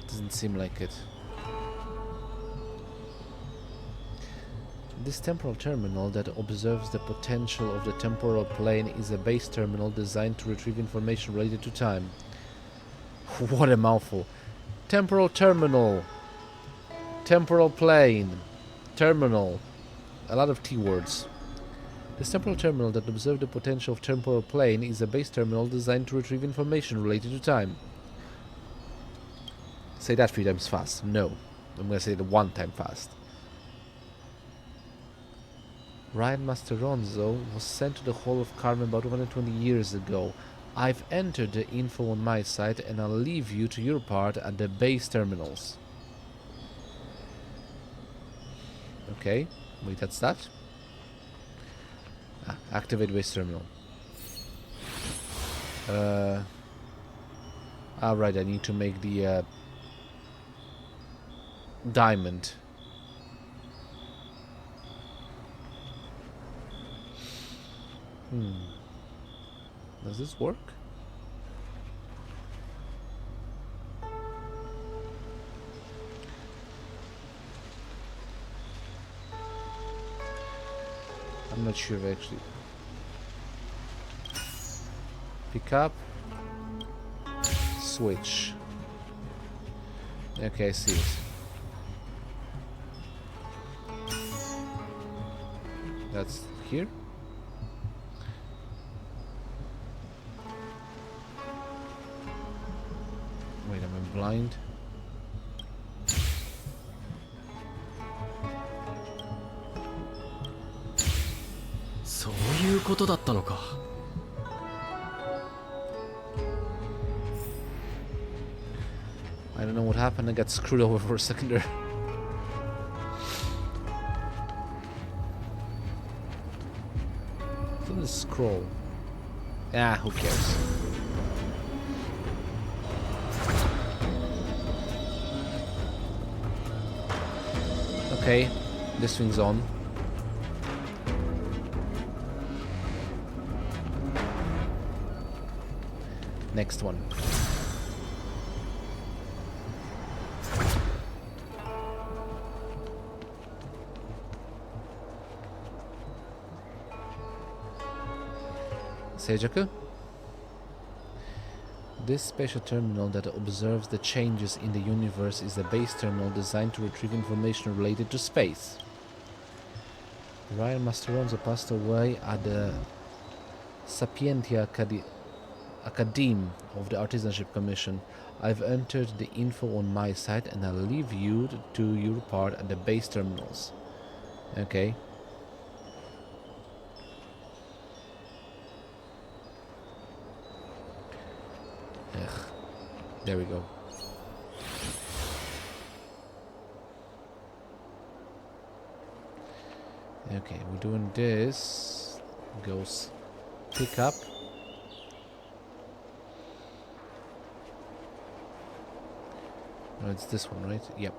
Doesn't seem like it. This temporal terminal that observes the potential of the temporal plane is a base terminal designed to retrieve information related to time. What a mouthful. Temporal terminal. Temporal plane. Terminal. A lot of T words. This temporal terminal that observes the potential of temporal plane is a base terminal designed to retrieve information related to time. Say that 3 times fast. No. I'm gonna say it 1 time fast. Ryan Masteronzo was sent to the Hall of Karma about 120 years ago. I've entered the info on my side and I'll leave you to your part at the base terminals. Okay, wait, that's that? Activate base terminal. Alright, I need to make the diamond. Does this work? I'm not sure actually. Pick up. Switch. Okay, I see it. That's here. Wait, am I blind?そういうことだったのか。I don't know what happened. I got screwed over for a second there. What's this scroll? Ah, who cares? Okay, this thing's on. Next one. Seijaku? This special terminal that observes the changes in the universe is a base terminal designed to retrieve information related to space. Ryan Masteronzo passed away at the Sapientia Academe of the Artisanship Commission. I've entered the info on my side and I'll leave you to your part at the base terminals. Okay. Ugh. There we go. Okay, we're doing this. Goes pick up. No, it's this one, right? Yep.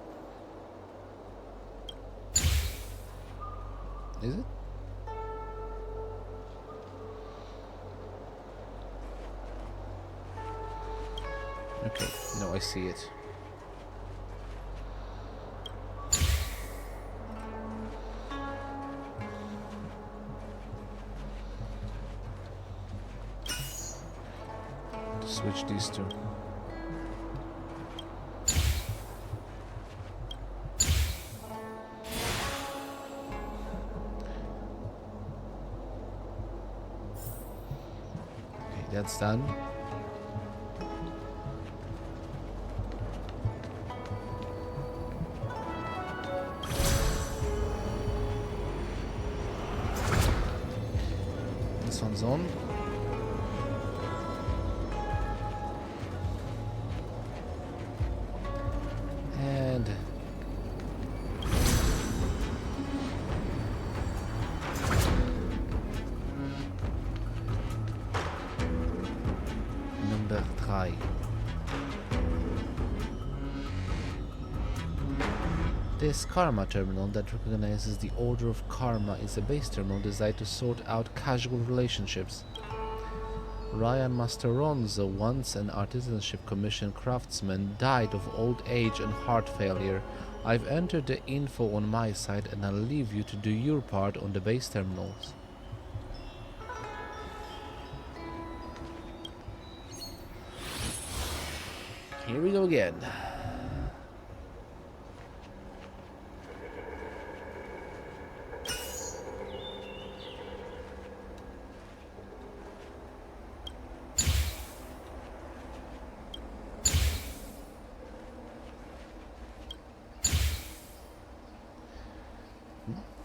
Is it? Okay, no, I see it. Switch these two. Okay, that's done. This one's on. And number 3. This Karma terminal that recognizes the order of Karma is a base terminal designed to sort out casual relationships. Ryan Masteronzo, once an artisanship commission craftsman, died of old age and heart failure. I've entered the info on my side and I'll leave you to do your part on the base terminals. Here we go again.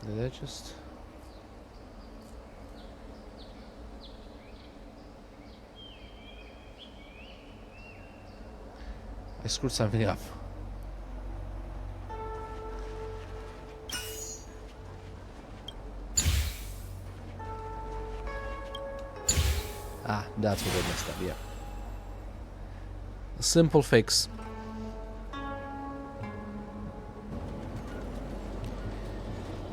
Did I just... I screwed something up. Ah, that's what I messed up, yeah. A simple fix.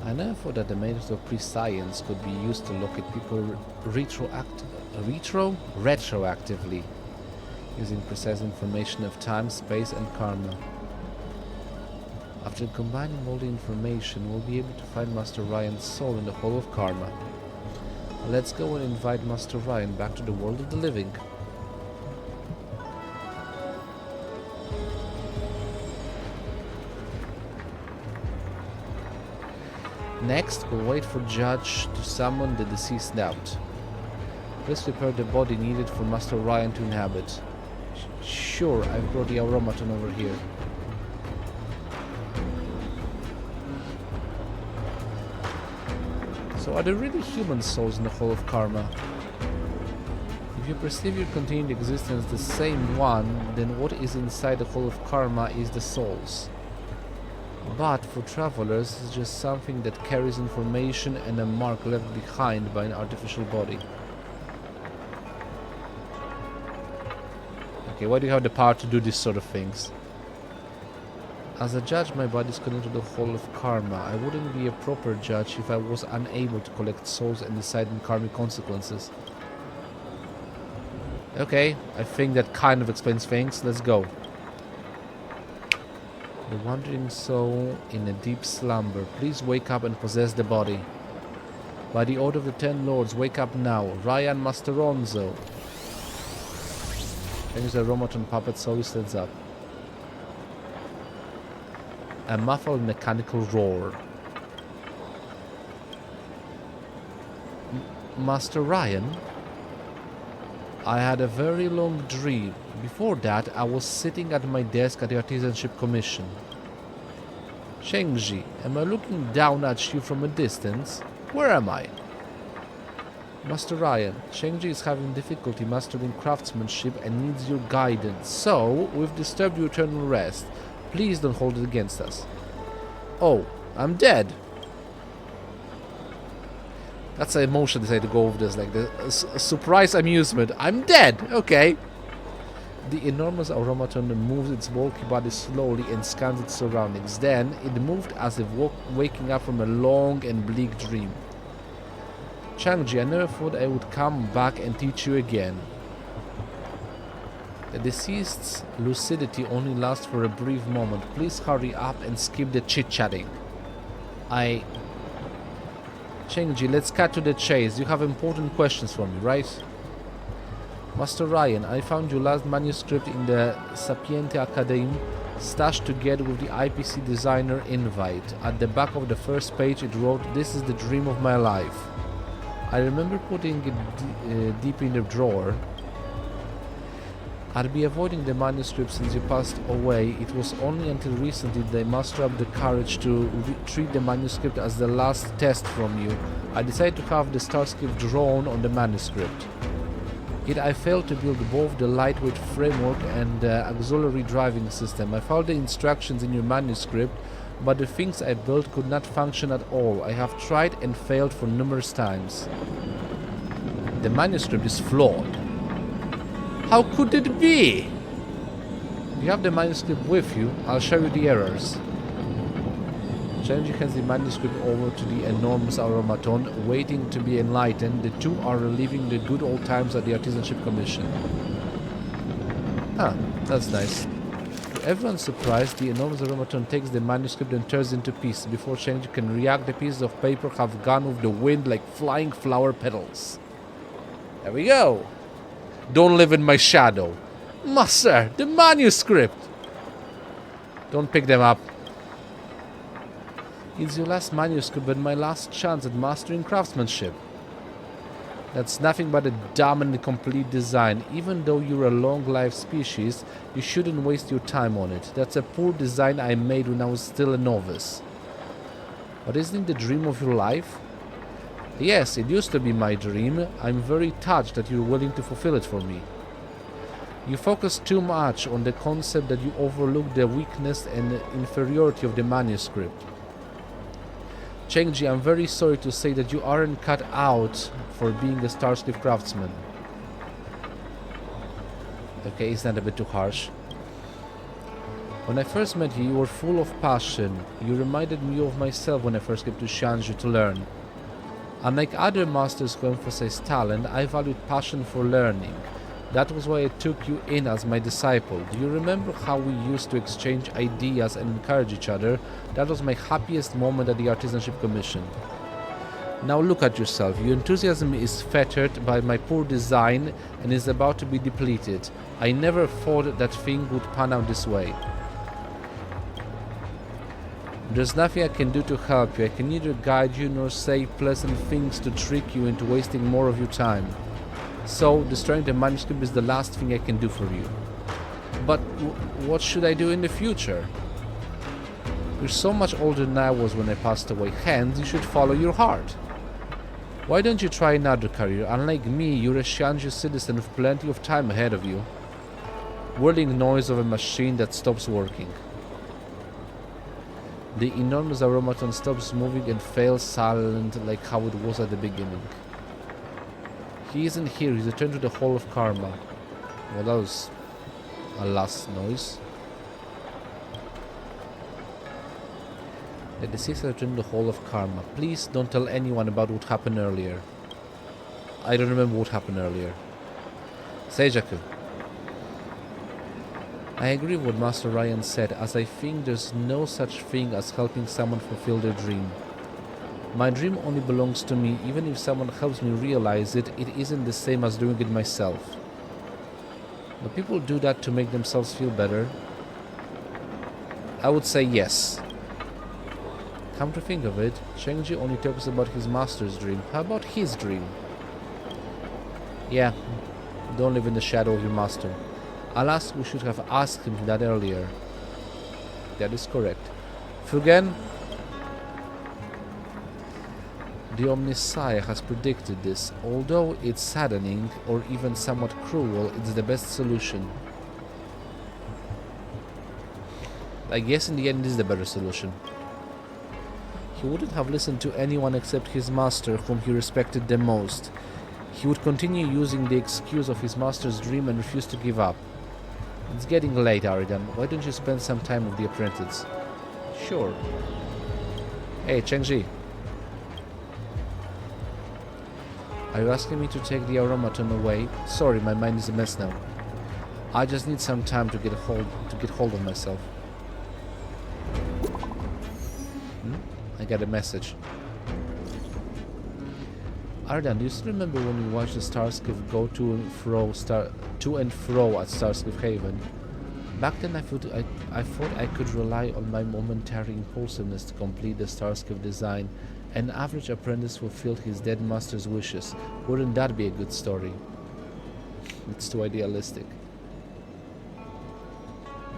I never thought that the methods of pre-science could be used to locate people retroactively, using precise information of time, space and karma. After combining all the information, we'll be able to find Master Ryan's soul in the Hall of Karma. Let's go and invite Master Ryan back to the world of the living. Next, we'll wait for Judge to summon the deceased out. Please prepare the body needed for Master Ryan to inhabit. Sure, I've brought the automaton over here. So are there really human souls in the Hall of Karma? If you perceive your continued existence the same one, then what is inside the Hall of Karma is the souls. But for travelers, it's just something that carries information and a mark left behind by an artificial body. Okay, why do you have the power to do these sort of things? As a judge, my body is connected to the Hall of Karma. I wouldn't be a proper judge if I was unable to collect souls and decide on karmic consequences. Okay, I think that kind of explains things. Let's go. The wandering soul in a deep slumber. Please wake up and possess the body. By the order of the 10 lords, wake up now. Ryan Masteronzo. Change the automaton puppet so he stands up. A muffled mechanical roar. Master Ryan? I had a very long dream. Before that, I was sitting at my desk at the Artisanship Commission. Shengji, am I looking down at you from a distance? Where am I? Master Ryan, Shengji is having difficulty mastering craftsmanship and needs your guidance. So, we've disturbed your eternal rest. Please don't hold it against us. Oh, I'm dead. That's an emotion they say to go over this, like the surprise amusement. I'm dead! Okay. The enormous automaton moves its bulky body slowly and scans its surroundings. Then, it moved as if waking up from a long and bleak dream. Changji, I never thought I would come back and teach you again. The deceased's lucidity only lasts for a brief moment. Please hurry up and skip the chit-chatting. Chengji, let's cut to the chase. You have important questions for me, right? Master Ryan, I found your last manuscript in the Sapiente Academy, stashed together with the IPC designer invite. At the back of the first page it wrote, "This is the dream of my life." I remember putting it deep in the drawer. I'd be avoiding the manuscript since you passed away. It was only until recently that I mustered up the courage to treat the manuscript as the last test from you. I decided to have the Starscape drawn on the manuscript. Yet I failed to build both the lightweight framework and the auxiliary driving system. I followed the instructions in your manuscript, but the things I built could not function at all. I have tried and failed for numerous times. The manuscript is flawed. How could it be? You have the manuscript with you. I'll show you the errors. Chenji hands the manuscript over to the enormous automaton, waiting to be enlightened. The two are reliving the good old times at the Artisanship Commission. Ah, that's nice. To everyone's surprise, the enormous automaton takes the manuscript and tears into pieces. Before Chenji can react, the pieces of paper have gone with the wind like flying flower petals. There we go. Don't live in my shadow. Master, the manuscript! Don't pick them up. It's your last manuscript and my last chance at mastering craftsmanship. That's nothing but a dumb and incomplete design. Even though you're a long-lived species, you shouldn't waste your time on it. That's a poor design I made when I was still a novice. But isn't it the dream of your life? Yes, it used to be my dream. I'm very touched that you're willing to fulfill it for me. You focus too much on the concept that you overlook the weakness and inferiority of the manuscript. Chenji, I'm very sorry to say that you aren't cut out for being a Starscliffe craftsman. Okay, isn't that a bit too harsh? When I first met you, you were full of passion. You reminded me of myself when I first came to Xianzhou to learn. Unlike other masters who emphasize talent, I valued passion for learning. That was why I took you in as my disciple. Do you remember how we used to exchange ideas and encourage each other? That was my happiest moment at the Artisanship Commission. Now look at yourself. Your enthusiasm is fettered by my poor design and is about to be depleted. I never thought that thing would pan out this way. There's nothing I can do to help you. I can neither guide you nor say pleasant things to trick you into wasting more of your time. So, destroying the manuscript is the last thing I can do for you. But what should I do in the future? You're so much older than I was when I passed away. Hence, you should follow your heart. Why don't you try another career? Unlike me, you're a Xianzhou citizen with plenty of time ahead of you. Whirling noise of a machine that stops working. The enormous automaton stops moving and fails silent like how it was at the beginning. He isn't here, he's returned to the Hall of Karma. Well, that was a last noise. The deceased has returned to the Hall of Karma. Please don't tell anyone about what happened earlier. I don't remember what happened earlier. Seijaku. I agree with what Master Ryan said, as I think there's no such thing as helping someone fulfill their dream. My dream only belongs to me. Even if someone helps me realize it, it isn't the same as doing it myself. Do people do that to make themselves feel better? I would say yes. Come to think of it, Chenji only talks about his master's dream. How about his dream? Yeah, don't live in the shadow of your master. Alas, we should have asked him that earlier. That is correct. Fugen, the Omniscient has predicted this. Although it's saddening, or even somewhat cruel, it's the best solution. I guess in the end it is the better solution. He wouldn't have listened to anyone except his master, whom he respected the most. He would continue using the excuse of his master's dream and refuse to give up. It's getting late, Aridan. Why don't you spend some time with the apprentice? Sure. Hey, Chenji. Are you asking me to take the automaton away? Sorry, my mind is a mess now. I just need some time to get hold of myself. I got a message. Aridan, do you still remember when we watched the Starscliffe go to and fro at Starscliffe Haven? Back then I thought I could rely on my momentary impulsiveness to complete the Starscliffe design. An average apprentice fulfilled his dead master's wishes. Wouldn't that be a good story? It's too idealistic.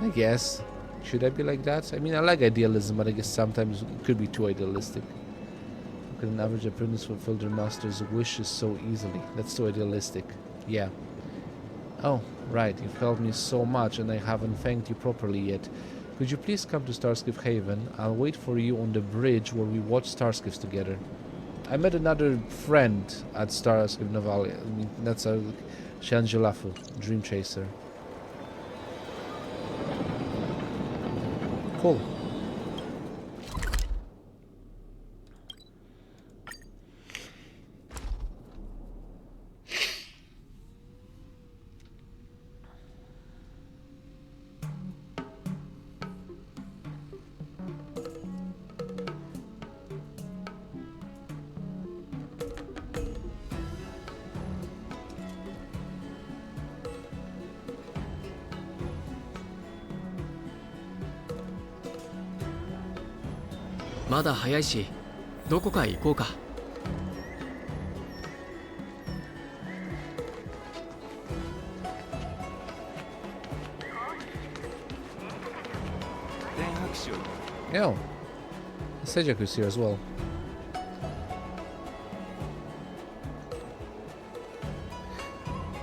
I guess. Should I be like that? I mean, I like idealism, but I guess sometimes it could be too idealistic. How can an average apprentice fulfill their master's wishes so easily? That's too idealistic. Yeah. Oh, right. You've helped me so much and I haven't thanked you properly yet. Could you please come to Starscliffe Haven? I'll wait for you on the bridge where we watch Starscliffes together. I met another friend at Starscliffe Navali. I mean, that's a Xianzhou Dream Chaser. Cool. まだ早いしどこか行こうか。Yo, Seijaku's here as well.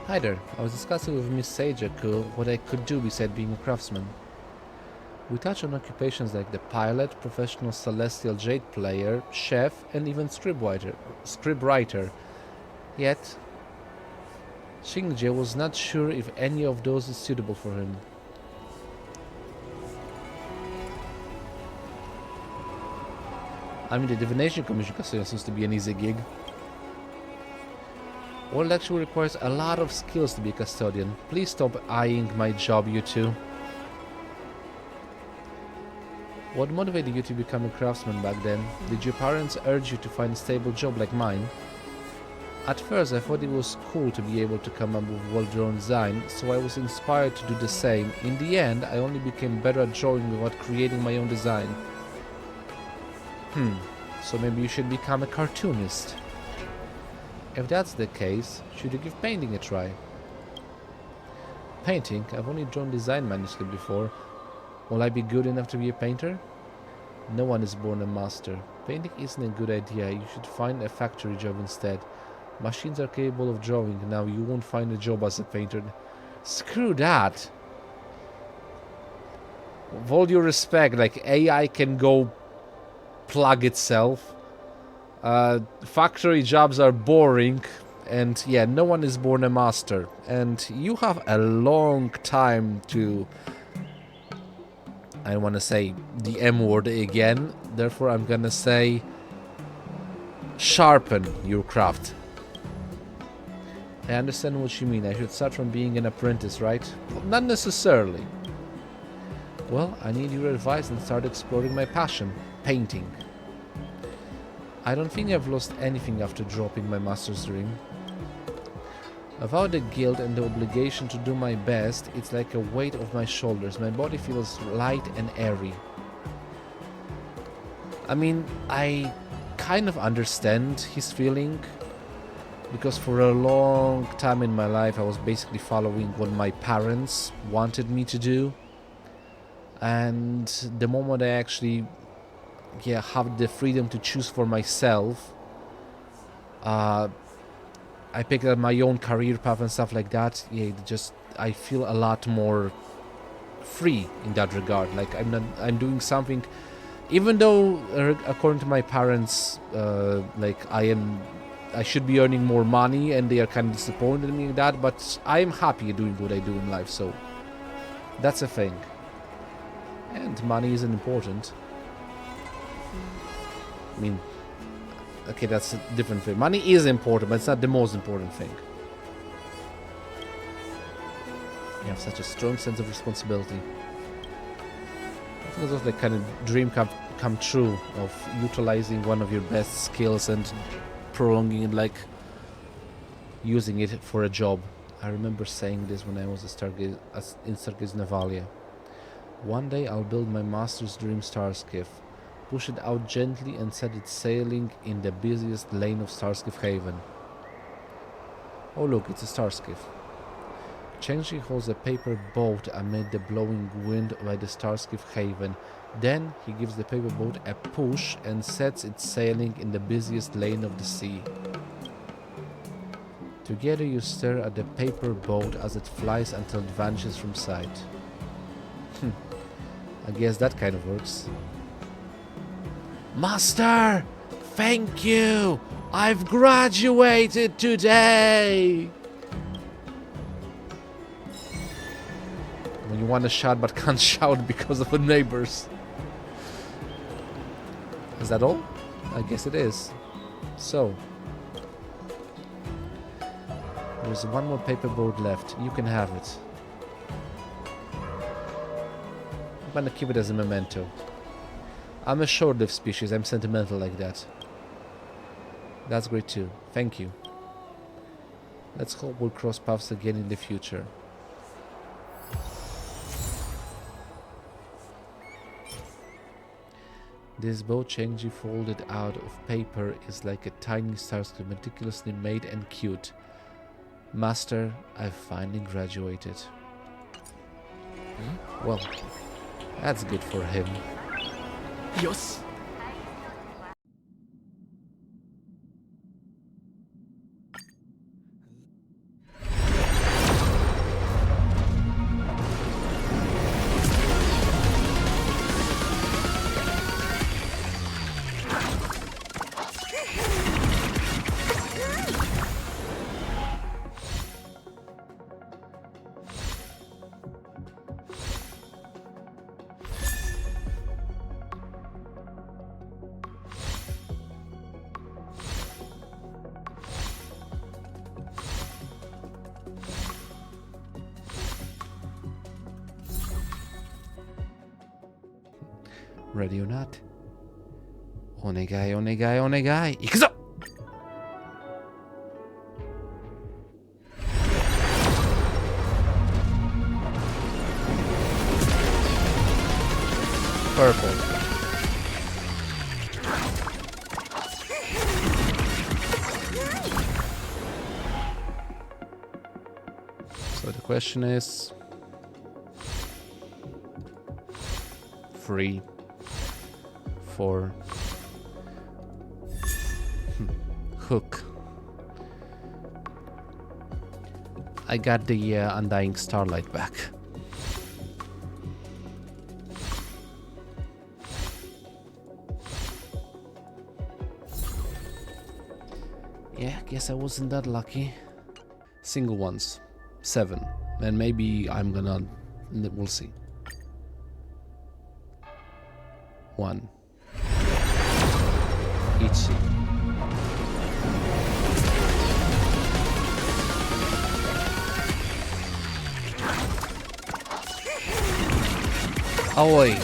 Hi there, I was discussing with Miss Seijaku what I could do beside being a craftsman. We touch on occupations like the pilot, professional celestial jade player, chef, and even scriptwriter. Yet, Shinji was not sure if any of those is suitable for him. I mean, the divination commission custodian seems to be an easy gig. World actually requires a lot of skills to be a custodian. Please stop eyeing my job, you two. What motivated you to become a craftsman back then? Did your parents urge you to find a stable job like mine? At first I thought it was cool to be able to come up with well-drawn design, so I was inspired to do the same. In the end, I only became better at drawing without creating my own design. So maybe you should become a cartoonist. If that's the case, should you give painting a try? Painting? I've only drawn design manuscript before. Will I be good enough to be a painter? No one is born a master. Painting isn't a good idea. You should find a factory job instead. Machines are capable of drawing. Now you won't find a job as a painter. Screw that! With all due respect, like, AI can go plug itself. Factory jobs are boring, and yeah, no one is born a master. And you have a long time to, I want to say the M word again, therefore I'm gonna say sharpen your craft. I understand what you mean. I should start from being an apprentice, right? Well, not necessarily. Well, I need your advice and start exploring my passion, painting. I don't think I've lost anything after dropping my master's dream. Without the guilt and the obligation to do my best, it's like a weight off my shoulders. My body feels light and airy. I mean, I kind of understand his feeling, because for a long time in my life I was basically following what my parents wanted me to do. And the moment I actually have the freedom to choose for myself, I picked up my own career path and stuff like that. I feel a lot more free in that regard. Like I'm doing something, even though according to my parents, I should be earning more money and they are kind of disappointed in me in that, but I'm happy doing what I do in life, so that's a thing. And money isn't important. I mean, okay, that's a different thing. Money is important, but it's not the most important thing. You have such a strong sense of responsibility. I think it's also like kind of dream come true of utilizing one of your best skills and prolonging it, like using it for a job. I remember saying this when I was in Stargaze Navalia. One day I'll build my master's dream starskiff, push it out gently and set it sailing in the busiest lane of Starskiff Haven. Oh look, it's a starskiff. Chenji holds a paper boat amid the blowing wind by the Starskiff Haven. Then he gives the paper boat a push and sets it sailing in the busiest lane of the sea. Together you stare at the paper boat as it flies until it vanishes from sight. I guess that kind of works. Master! Thank you! I've graduated today! When you want to shout but can't shout because of the neighbors. Is that all? I guess it is. So, there's one more paper boat left. You can have it. I'm gonna keep it as a memento. I'm a short-lived species. I'm sentimental like that. That's great too. Thank you. Let's hope we'll cross paths again in the future. This bow changing folded out of paper is like a tiny star meticulously made and cute. Master, I've finally graduated. Well, that's good for him. よし Ready or not? Onegai, onegai, onegai. Ikuzo! Purple. So the question is 3, 4. Hook. I got the Undying Starlight back. Yeah, guess I wasn't that lucky. Single ones. 7. And maybe I'm gonna... We'll see. 1. Ichi. Aoi.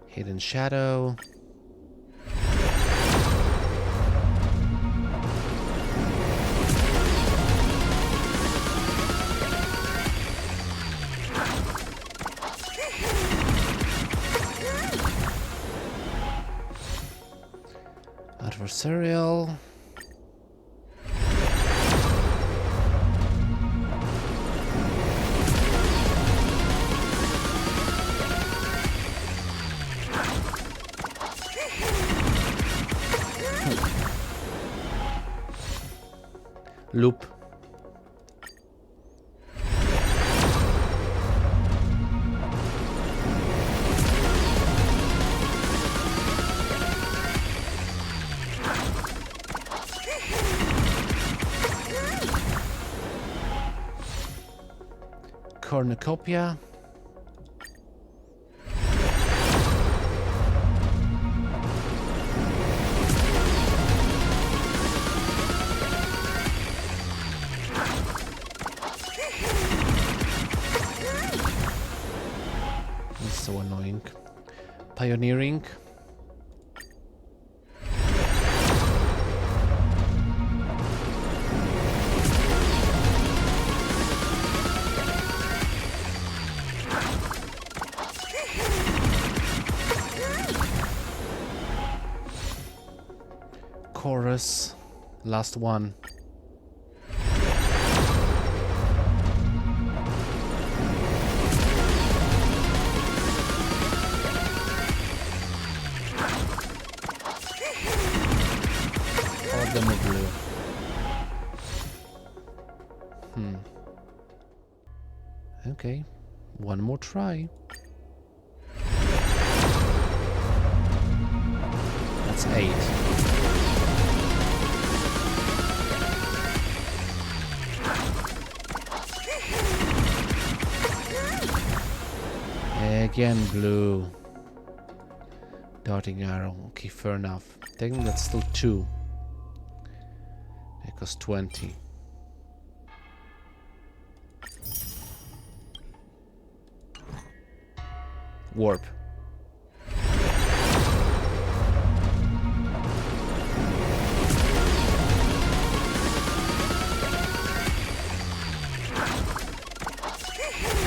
Hidden Shadow. Adversarial. Loop. Cornucopia. It's so annoying. Pioneering. Chorus. Last one. All of them are blue. Okay. One more try. That's 8. Again blue. Darting arrow. Okay, fair enough. Technically that's still 2. Because 20. Warp.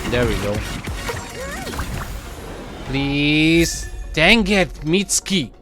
There we go. Please. Dang it, Mitsuki.